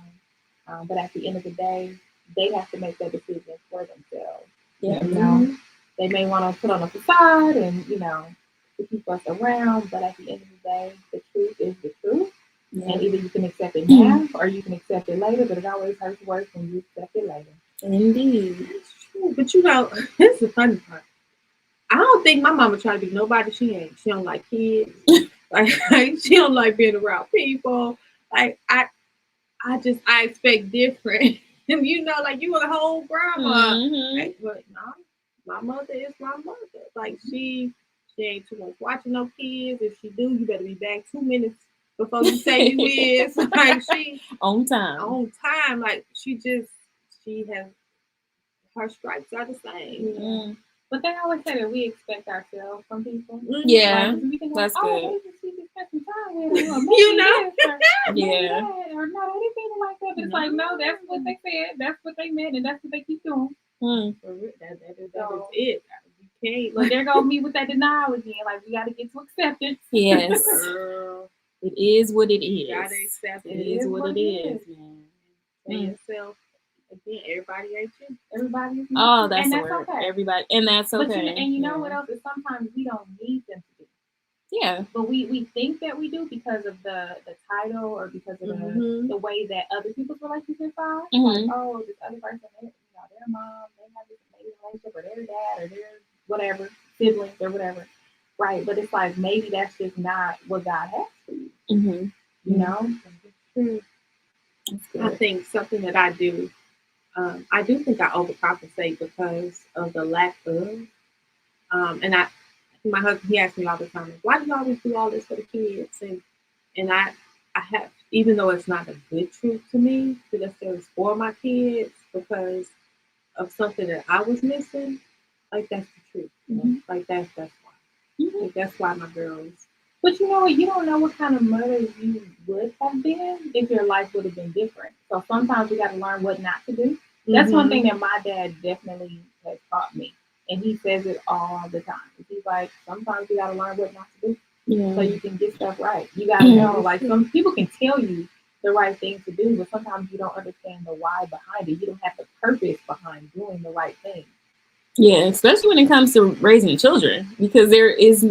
Speaker 1: but at the end of the day, they have to make that decision for themselves.
Speaker 2: Yeah.
Speaker 1: You know, they may want to put on a facade and you know to keep us around, but at the end of the day, the truth is the truth.
Speaker 2: Yeah.
Speaker 1: And either you can accept it now or you can accept it later, but it always hurts worse when you accept it later.
Speaker 2: Indeed.
Speaker 3: That's true. But you know, this is the funny part. I don't think my mama try to be nobody she ain't. She don't like kids. like she don't like being around people. Like I expect different. And you know, like you a whole grandma. Like, but no, my mother is my mother. Like she ain't too much watching no kids. If she do, you better be back 2 minutes before you say you is. Like she
Speaker 2: on time.
Speaker 3: Like she has her stripes are the same.
Speaker 1: But they always say that we expect ourselves from people.
Speaker 2: Yeah,
Speaker 1: like, we think
Speaker 2: that's
Speaker 1: like,
Speaker 2: good.
Speaker 1: Oh, maybe she just spent some time with them.
Speaker 3: You know?
Speaker 1: Yeah. Or no, anything like that. But it's like, no, that's what they said. That's what they meant. And that's what they keep doing.
Speaker 3: That is it. You can't.
Speaker 1: But they're going to meet with that denial again. Like, we got to get to acceptance.
Speaker 2: Yes. It is what it is.
Speaker 3: You got to accept
Speaker 2: it is what it is, man.
Speaker 3: Say yourself. Again, everybody ain't you.
Speaker 1: Everybody is
Speaker 2: not. Oh, that's
Speaker 1: and
Speaker 2: the
Speaker 1: that's
Speaker 2: word.
Speaker 1: Okay.
Speaker 2: Everybody, and that's okay.
Speaker 1: But you know what else is sometimes we don't need them to do.
Speaker 2: Yeah.
Speaker 1: But we think that we do because of the title or because of the way that other people's relationships are. Like, oh, this other person, you know, their mom, they have this amazing relationship, or their dad, or their whatever, siblings or whatever. Right. But it's like maybe that's just not what God has for you. You know?
Speaker 3: I think something that I do. I do think I overcompensate because of the lack of, and my husband, he asks me all the time, why do you always do all this for the kids? And I have, even though it's not a good truth to me to necessarily spoil my kids because of something that I was missing, like that's the truth. You know? Like that's why. Like, that's why my girls.
Speaker 1: But you know what? You don't know what kind of mother you would have been if your life would have been different. So sometimes we got to learn what not to do. That's one thing that my dad definitely has taught me. And he says it all the time. He's like, sometimes you got to learn what not to do so you can get stuff right. You got to know, like some people can tell you the right thing to do, but sometimes you don't understand the why behind it. You don't have the purpose behind doing the right thing.
Speaker 2: Yeah, especially when it comes to raising children, because there's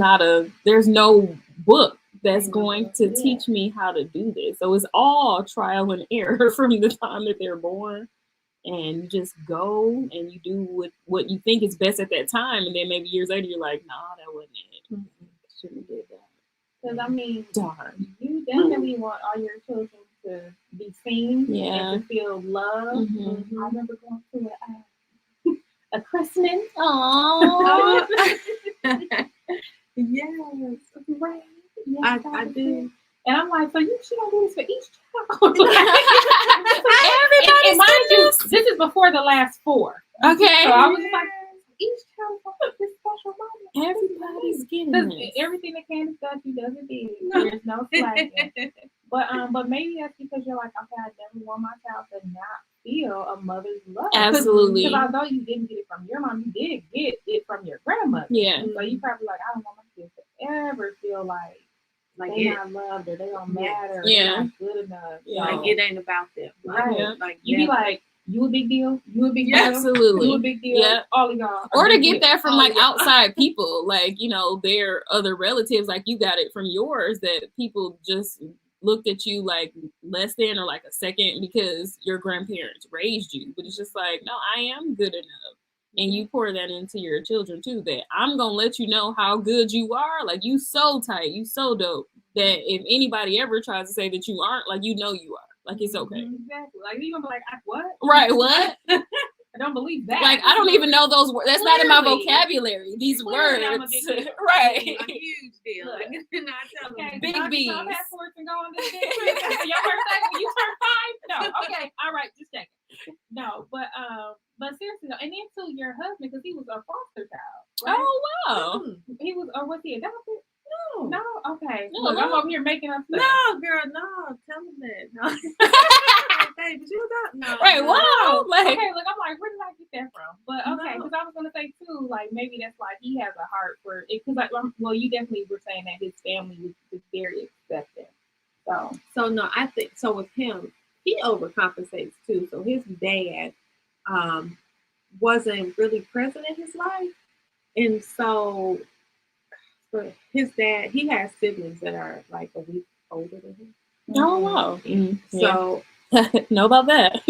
Speaker 2: no book that's going to teach me how to do this. So it's all trial and error from the time that they're born. And you just go and you do what you think is best at that time. And then maybe years later, you're like, nah, that wasn't it. Shouldn't have did that.
Speaker 1: Because, I mean,
Speaker 2: darn.
Speaker 1: You definitely want all your children to be seen and to feel love. I remember going to a christening.
Speaker 2: Aww.
Speaker 3: Yes.
Speaker 1: Right.
Speaker 3: Yes, I do.
Speaker 1: And I'm like, so she don't do this for each child.
Speaker 2: Everybody,
Speaker 1: and mind you, this is before the last 4.
Speaker 2: Okay.
Speaker 1: So I was just like, each child has this special moment.
Speaker 2: Everybody's getting this.
Speaker 1: Everything that Candice does, she does it big. There's no slacking. But maybe that's because you're like, okay, I never want my child to not feel a mother's love.
Speaker 2: Absolutely.
Speaker 1: Because although you didn't get it from your mom, you did get it from your grandmother.
Speaker 2: Yeah.
Speaker 1: So you probably like, I don't want my kids to ever feel like they're not loved or they don't matter or they're not good enough.
Speaker 3: Yeah. Like it ain't about them.
Speaker 1: Right. Like you be like, you a big deal. You a big deal.
Speaker 2: Absolutely.
Speaker 1: You a big deal.
Speaker 2: Yeah.
Speaker 1: All of y'all.
Speaker 2: Or to get that from like outside people, like, you know, their other relatives, like you got it from yours, that people just looked at you like less than or like a second because your grandparents raised you. But it's just like, no, I am good enough. And you pour that into your children too, that I'm going to let you know how good you are. Like you so tight, you so dope, that if anybody ever tries to say that you aren't, like, you know you are. Like, it's okay.
Speaker 1: Exactly. Like, you're going to be like, what?
Speaker 2: Right, what?
Speaker 1: I don't believe that.
Speaker 2: Like, I don't even know those words. That's not in my vocabulary, these words. Right.
Speaker 3: A huge deal.
Speaker 1: Look,
Speaker 3: okay,
Speaker 2: big B's.
Speaker 1: Passports and go on this trip. Your birthday when you turn 5? No. Okay. All right. Just check. No, but seriously though, and then to your husband, because he was a foster child. Right?
Speaker 2: Oh wow.
Speaker 1: He was, or was he adopted?
Speaker 3: No.
Speaker 1: No? Okay.
Speaker 2: No,
Speaker 1: Look,
Speaker 2: no.
Speaker 1: I'm over here making up stuff.
Speaker 3: No, girl, no. Tell him that. No. Hey, but you don't. No.
Speaker 2: Right,
Speaker 3: no.
Speaker 2: wow. Like,
Speaker 1: Okay, look, I'm like, where did I get that from? But okay,
Speaker 3: No.
Speaker 1: because I was gonna say too, like maybe that's like he has a heart for it. Because well, you definitely were saying that his family was very accepting.
Speaker 3: So no, I think so with him, he overcompensates too. So his dad wasn't really present in his life, and so for his dad, he has siblings that are like a week older than him.
Speaker 2: oh wow.
Speaker 3: So
Speaker 2: know about that.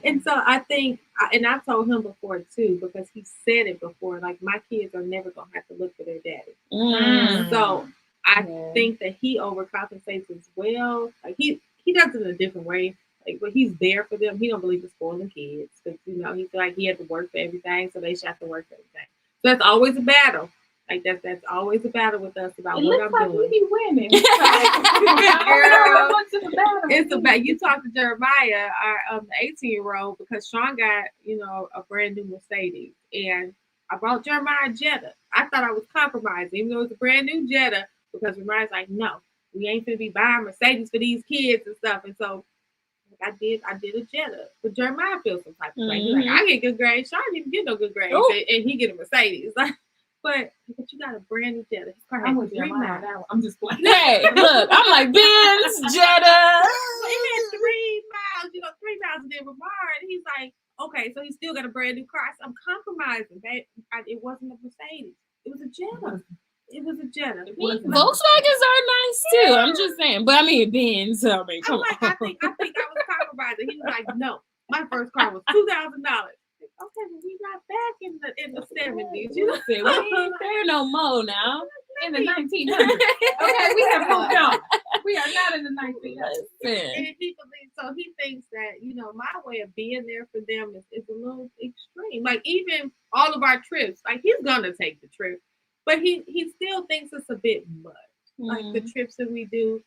Speaker 3: and so I think, and I told him before too, because he said it before, like my kids are never gonna have to look for their daddy. So I think that he overcompensates as well. Like he does it in a different way. Like, but he's there for them. He don't believe in spoiling kids because he feel like he had to work for everything, so they should have to work for everything. So that's always a battle. Like that's always a battle with us about
Speaker 1: it
Speaker 3: what
Speaker 1: looks
Speaker 3: I'm
Speaker 1: like
Speaker 3: doing.
Speaker 1: we be winning.
Speaker 3: Girl,
Speaker 1: Girl,
Speaker 3: it's about you talk to Jeremiah, our 18-year-old, because Sean got a brand new Mercedes, and I brought Jeremiah a Jetta. I thought I was compromising, even though it's a brand new Jetta, because Jeremiah's like, no, we ain't gonna be buying Mercedes for these kids and stuff. And so I did a Jetta, but Jeremiah feels some type of way. He's like, I get good grades. Sean didn't get no good grades, and he get a Mercedes. Like, but you got a brand new Jetta. His car
Speaker 1: I'm
Speaker 3: had
Speaker 1: with
Speaker 3: 3 miles.
Speaker 1: Jeremiah. I'm just playing.
Speaker 2: Hey, look, I'm like Benz, Jetta.
Speaker 3: It had 3 miles, 3 miles, and then Ramar, and he's like, okay, so he still got a brand new car. So I'm compromising. It wasn't a Mercedes. It was a Jetta. It was a Jetta.
Speaker 2: Volkswagens are nice too. I'm just saying, but I mean Benz. I mean, come
Speaker 3: I think I was compromising. He was like, no, my first car was $2,000. Okay, but we not back in the 70s.
Speaker 2: We ain't there no more now.
Speaker 1: In the 1900s. Okay, we have moved on. We are not in the 1900s.
Speaker 3: And he thinks that, my way of being there for them is a little extreme. Like even all of our trips, like he's gonna take the trip, but he still thinks it's a bit much. Like the trips that we do.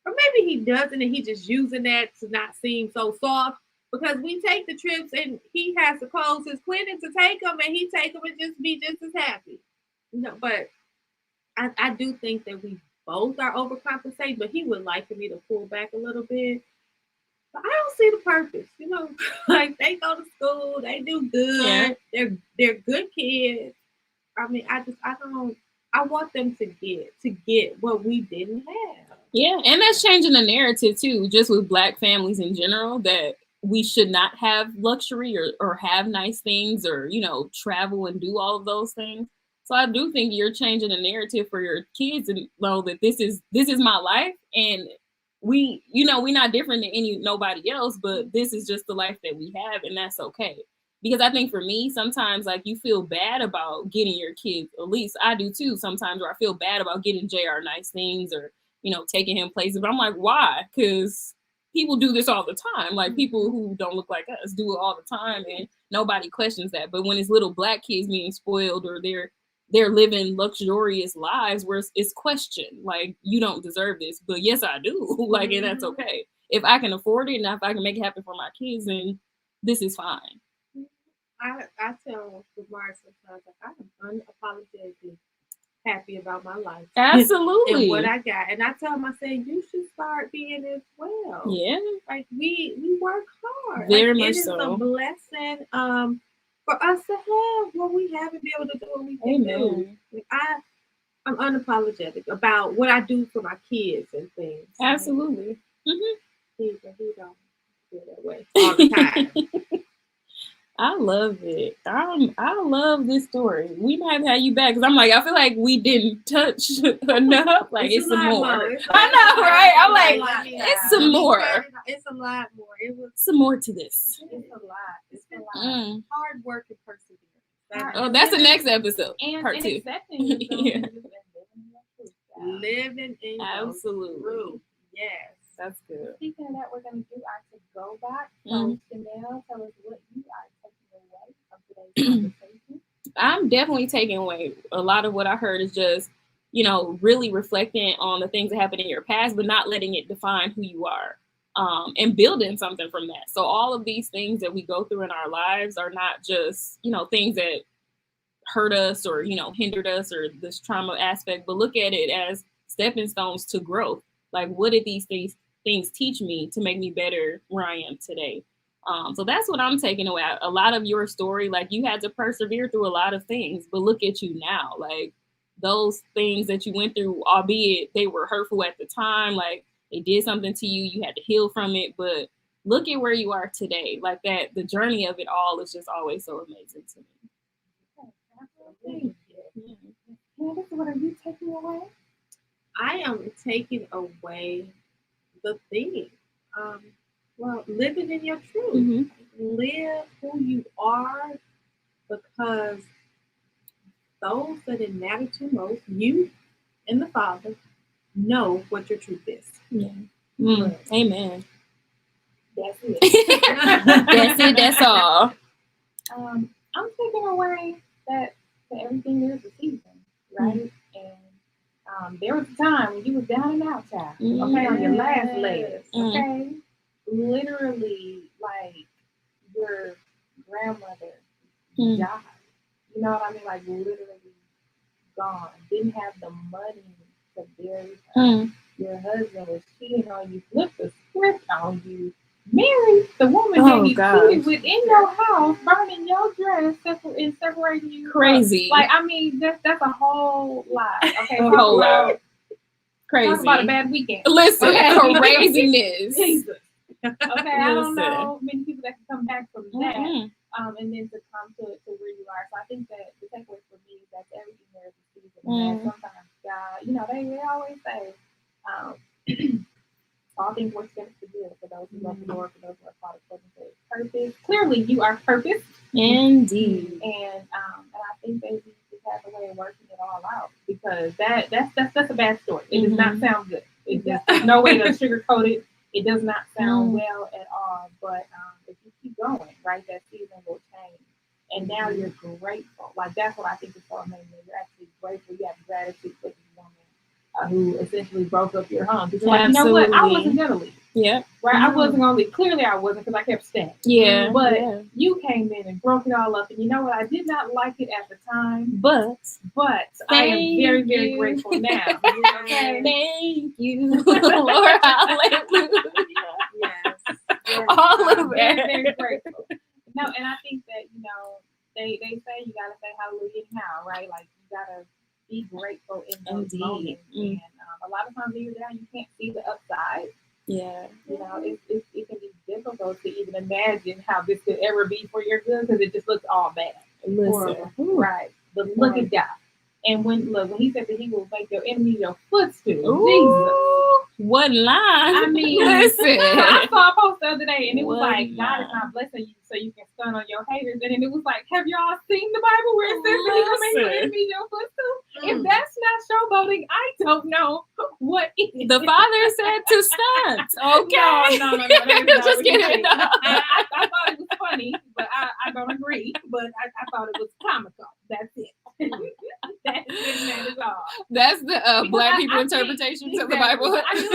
Speaker 3: Or maybe he doesn't and he's just using that to not seem so soft. Because we take the trips and he has to close his clinic to take them, and he take them and just be just as happy. But I do think that we both are overcompensating, but he would like for me to pull back a little bit. But I don't see the purpose, like they go to school, they do good, they're good kids. I mean, I want them to get what we didn't have.
Speaker 2: Yeah, and that's changing the narrative too, just with Black families in general, that we should not have luxury or have nice things or, travel and do all of those things. So I do think you're changing the narrative for your kids and know that this is my life. And we're not different than nobody else, but this is just the life that we have. And that's okay. Because I think for me, sometimes like you feel bad about getting your kids, at least I do too, sometimes where I feel bad about getting JR nice things or, taking him places. But I'm like, why? Because people do this all the time. Like people who don't look like us do it all the time and nobody questions that. But when it's little Black kids being spoiled or they're living luxurious lives where it's questioned, like you don't deserve this, but yes, I do. Like, and that's okay. If I can afford it and if I can make it happen for my kids, then this is fine.
Speaker 3: I tell Lamar sometimes, like, I am unapologetically happy about my life.
Speaker 2: Absolutely.
Speaker 3: And what I got. And I tell him, I say, you should start being as well.
Speaker 2: Yeah.
Speaker 3: Like we work hard.
Speaker 2: Very much
Speaker 3: it is
Speaker 2: so.
Speaker 3: a blessing for us to have what we have and be able to do what we can do. Like I'm unapologetic about what I do for my kids and things.
Speaker 2: Absolutely.
Speaker 3: He don't feel that way all the time.
Speaker 2: I love it. I love this story. We might have had you back because I'm like, I feel like we didn't touch enough. Like it's some more. I know, right? I'm like, it's some more.
Speaker 3: It's a lot more. It was
Speaker 2: some more to this.
Speaker 3: It's a lot. It's a lot. Hard work and perseverance.
Speaker 2: Oh, that's the next episode.
Speaker 1: And
Speaker 2: part 2.
Speaker 1: Yeah.
Speaker 3: Living in
Speaker 2: absolutely.
Speaker 3: Yes.
Speaker 2: That's good.
Speaker 1: Speaking of that, we're going to do our to go back. So, Chanel, tell us what you are taking away from today's conversation.
Speaker 2: I'm definitely taking away a lot of what I heard is just, really reflecting on the things that happened in your past, but not letting it define who you are, and building something from that. So all of these things that we go through in our lives are not just, things that hurt us or, you know, hindered us, or this trauma aspect, but look at it as stepping stones to growth. Like, what did these things teach me to make me better where I am today? So that's what I'm taking away. A lot of your story, like, you had to persevere through a lot of things, but look at you now. Like, those things that you went through, albeit they were hurtful at the time, like, they did something to you, you had to heal from it, but look at where you are today. Like, that, the journey of it all is just always so amazing to me.
Speaker 1: Candice, what are you taking away?
Speaker 3: I am taking away the thing. Well, living in your truth.
Speaker 2: Mm-hmm.
Speaker 3: Live who you are, because those that it matter to most, you and the Father, know what your truth is.
Speaker 2: Yeah. Amen.
Speaker 1: That's it.
Speaker 2: That's it. That's all.
Speaker 1: I'm taking away that to everything there's a season, right? And there was a time when you was down and out, child. Okay, on your last legs. Okay, literally, like, your grandmother died. You know what I mean? Like, literally gone. Didn't have the money to bury her. Your husband was cheating on you. Flipped the script on you. Married the woman that he cheated with in your house, burning your dress, and separating you.
Speaker 2: Crazy.
Speaker 1: Like, I mean, that's a whole lot. Okay,
Speaker 2: a whole lot. Crazy.
Speaker 1: Talk about a bad weekend.
Speaker 2: Listen,
Speaker 1: okay.
Speaker 2: Craziness.
Speaker 1: Jesus. Okay, I don't know many people that can come back from that, and then to come to where you are. So I think that the takeaway for me is that everything there is a season. And sometimes God, you know, they always say, all things work together for good for those who love the Lord, for those who are called according to His purpose. Clearly, you are purposed.
Speaker 2: Indeed.
Speaker 1: And I think that we just have a way of working it all out, because that's a bad story. It does not sound good. There's no way to sugarcoat it. It does not sound well at all. But if you keep going, right, that season will change. And now you're grateful. Like, that's what I think is so amazing. You're actually grateful. You have gratitude for this woman who essentially broke up your home. Because, like, you know what? I wasn't going to leave.
Speaker 2: Yeah.
Speaker 1: Right? I wasn't going to leave. Clearly, I wasn't, because I kept staying.
Speaker 2: Yeah.
Speaker 1: But you came in and broke it all up. And you know what? I did not like it at the time.
Speaker 2: But
Speaker 1: I am very, very grateful now.
Speaker 2: Okay? Thank you, Lord. Hallelujah.
Speaker 3: Yes.
Speaker 2: All of it.
Speaker 1: Very, very grateful. No, and I think that, you know, they say you got to say hallelujah now, right? Like, you got to be grateful in those moments. And a lot of times when you're down, you can't see the upside.
Speaker 2: Yeah.
Speaker 1: You know, it can be difficult to even imagine how this could ever be for your good, because it just looks all bad.
Speaker 2: Listen.
Speaker 1: Right. But look at God. And when he said that He will make your enemy your footstool.
Speaker 2: Ooh,
Speaker 1: Jesus.
Speaker 2: what line?
Speaker 1: I mean,
Speaker 2: listen.
Speaker 1: I saw a post the other day, and it was
Speaker 2: What
Speaker 1: like, God is not blessing you so you can stun on your haters. And then it was like, have y'all seen the Bible where it says that He will make your enemy your footstool? If that's not showboating, I don't know what is.
Speaker 2: The Father said to stunt. Okay.
Speaker 1: No.
Speaker 2: Just kidding. No.
Speaker 1: I thought it was funny, but I don't agree. But I thought it was comical. That's it. That is all.
Speaker 2: That's the Black people interpretation of the Bible.
Speaker 1: I do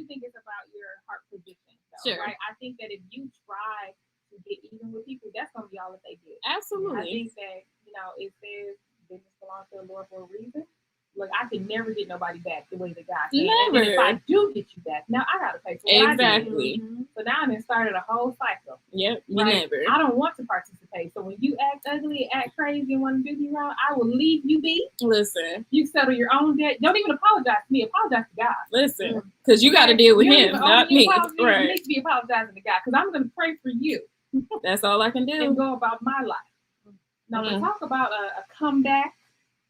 Speaker 1: think it's about your heart position. Though,
Speaker 2: Sure.
Speaker 1: Right? I think that if you try to get even with people, that's gonna be all that they get.
Speaker 2: Absolutely.
Speaker 1: I think that, you know, it says business belongs to the Lord for a reason. Look, I can never get nobody back the way that God can.
Speaker 2: Never.
Speaker 1: And if I do get you back, now I gotta pay for what
Speaker 2: Exactly.
Speaker 1: I did. So now I started a whole cycle.
Speaker 2: Yep. You
Speaker 1: Right?
Speaker 2: never.
Speaker 1: I don't want to participate. So when you act ugly, act crazy, and want to do me wrong, I will leave you be.
Speaker 2: Listen.
Speaker 1: You settle your own debt. Don't even apologize to me. Apologize to God.
Speaker 2: Listen. Because you got to deal with Him, not me.
Speaker 1: Right. You need to be apologizing to God, because I'm going to pray for you.
Speaker 2: That's all I can do.
Speaker 1: And go about my life. Now, let's talk about a comeback.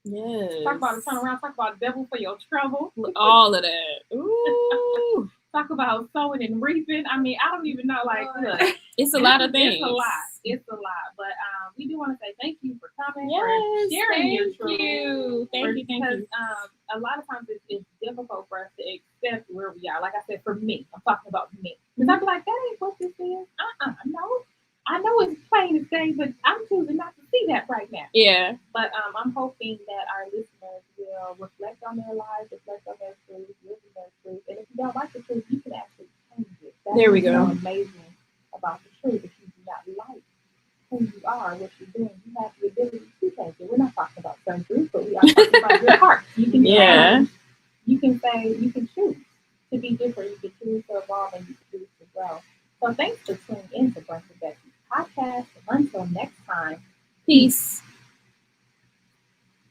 Speaker 2: Yes.
Speaker 1: Talk about a turnaround. Talk about the devil for your trouble.
Speaker 2: All of that. Ooh.
Speaker 1: Talk about sowing and reaping. I mean, I don't even know. Like, look,
Speaker 2: it's a lot of things.
Speaker 1: It's a lot. But we do want to say thank you for coming.
Speaker 2: Yes,
Speaker 1: for sharing your truth.
Speaker 2: Thank you.
Speaker 1: Because a lot of times it's difficult for us to accept where we are. Like I said, for me, I'm talking about me. Because I'm like, that ain't what this is. No. I know it's plain as day, but I'm choosing not to see that right now.
Speaker 2: Yeah.
Speaker 1: But I'm hoping that our listeners will reflect on their lives, reflect on their truth, live in their truth. And if you don't like the truth, you can actually change it. That's
Speaker 2: there we go.
Speaker 1: What's so amazing about the truth if you do not like who you are, what you're doing, you have the ability to change it. We're not talking about surgery, but we are talking about your heart. You can change. You can say, you can choose to be different. You can choose to evolve and you can choose to grow. So thanks for tuning in to Brunch with Becky podcast. Until next time, peace.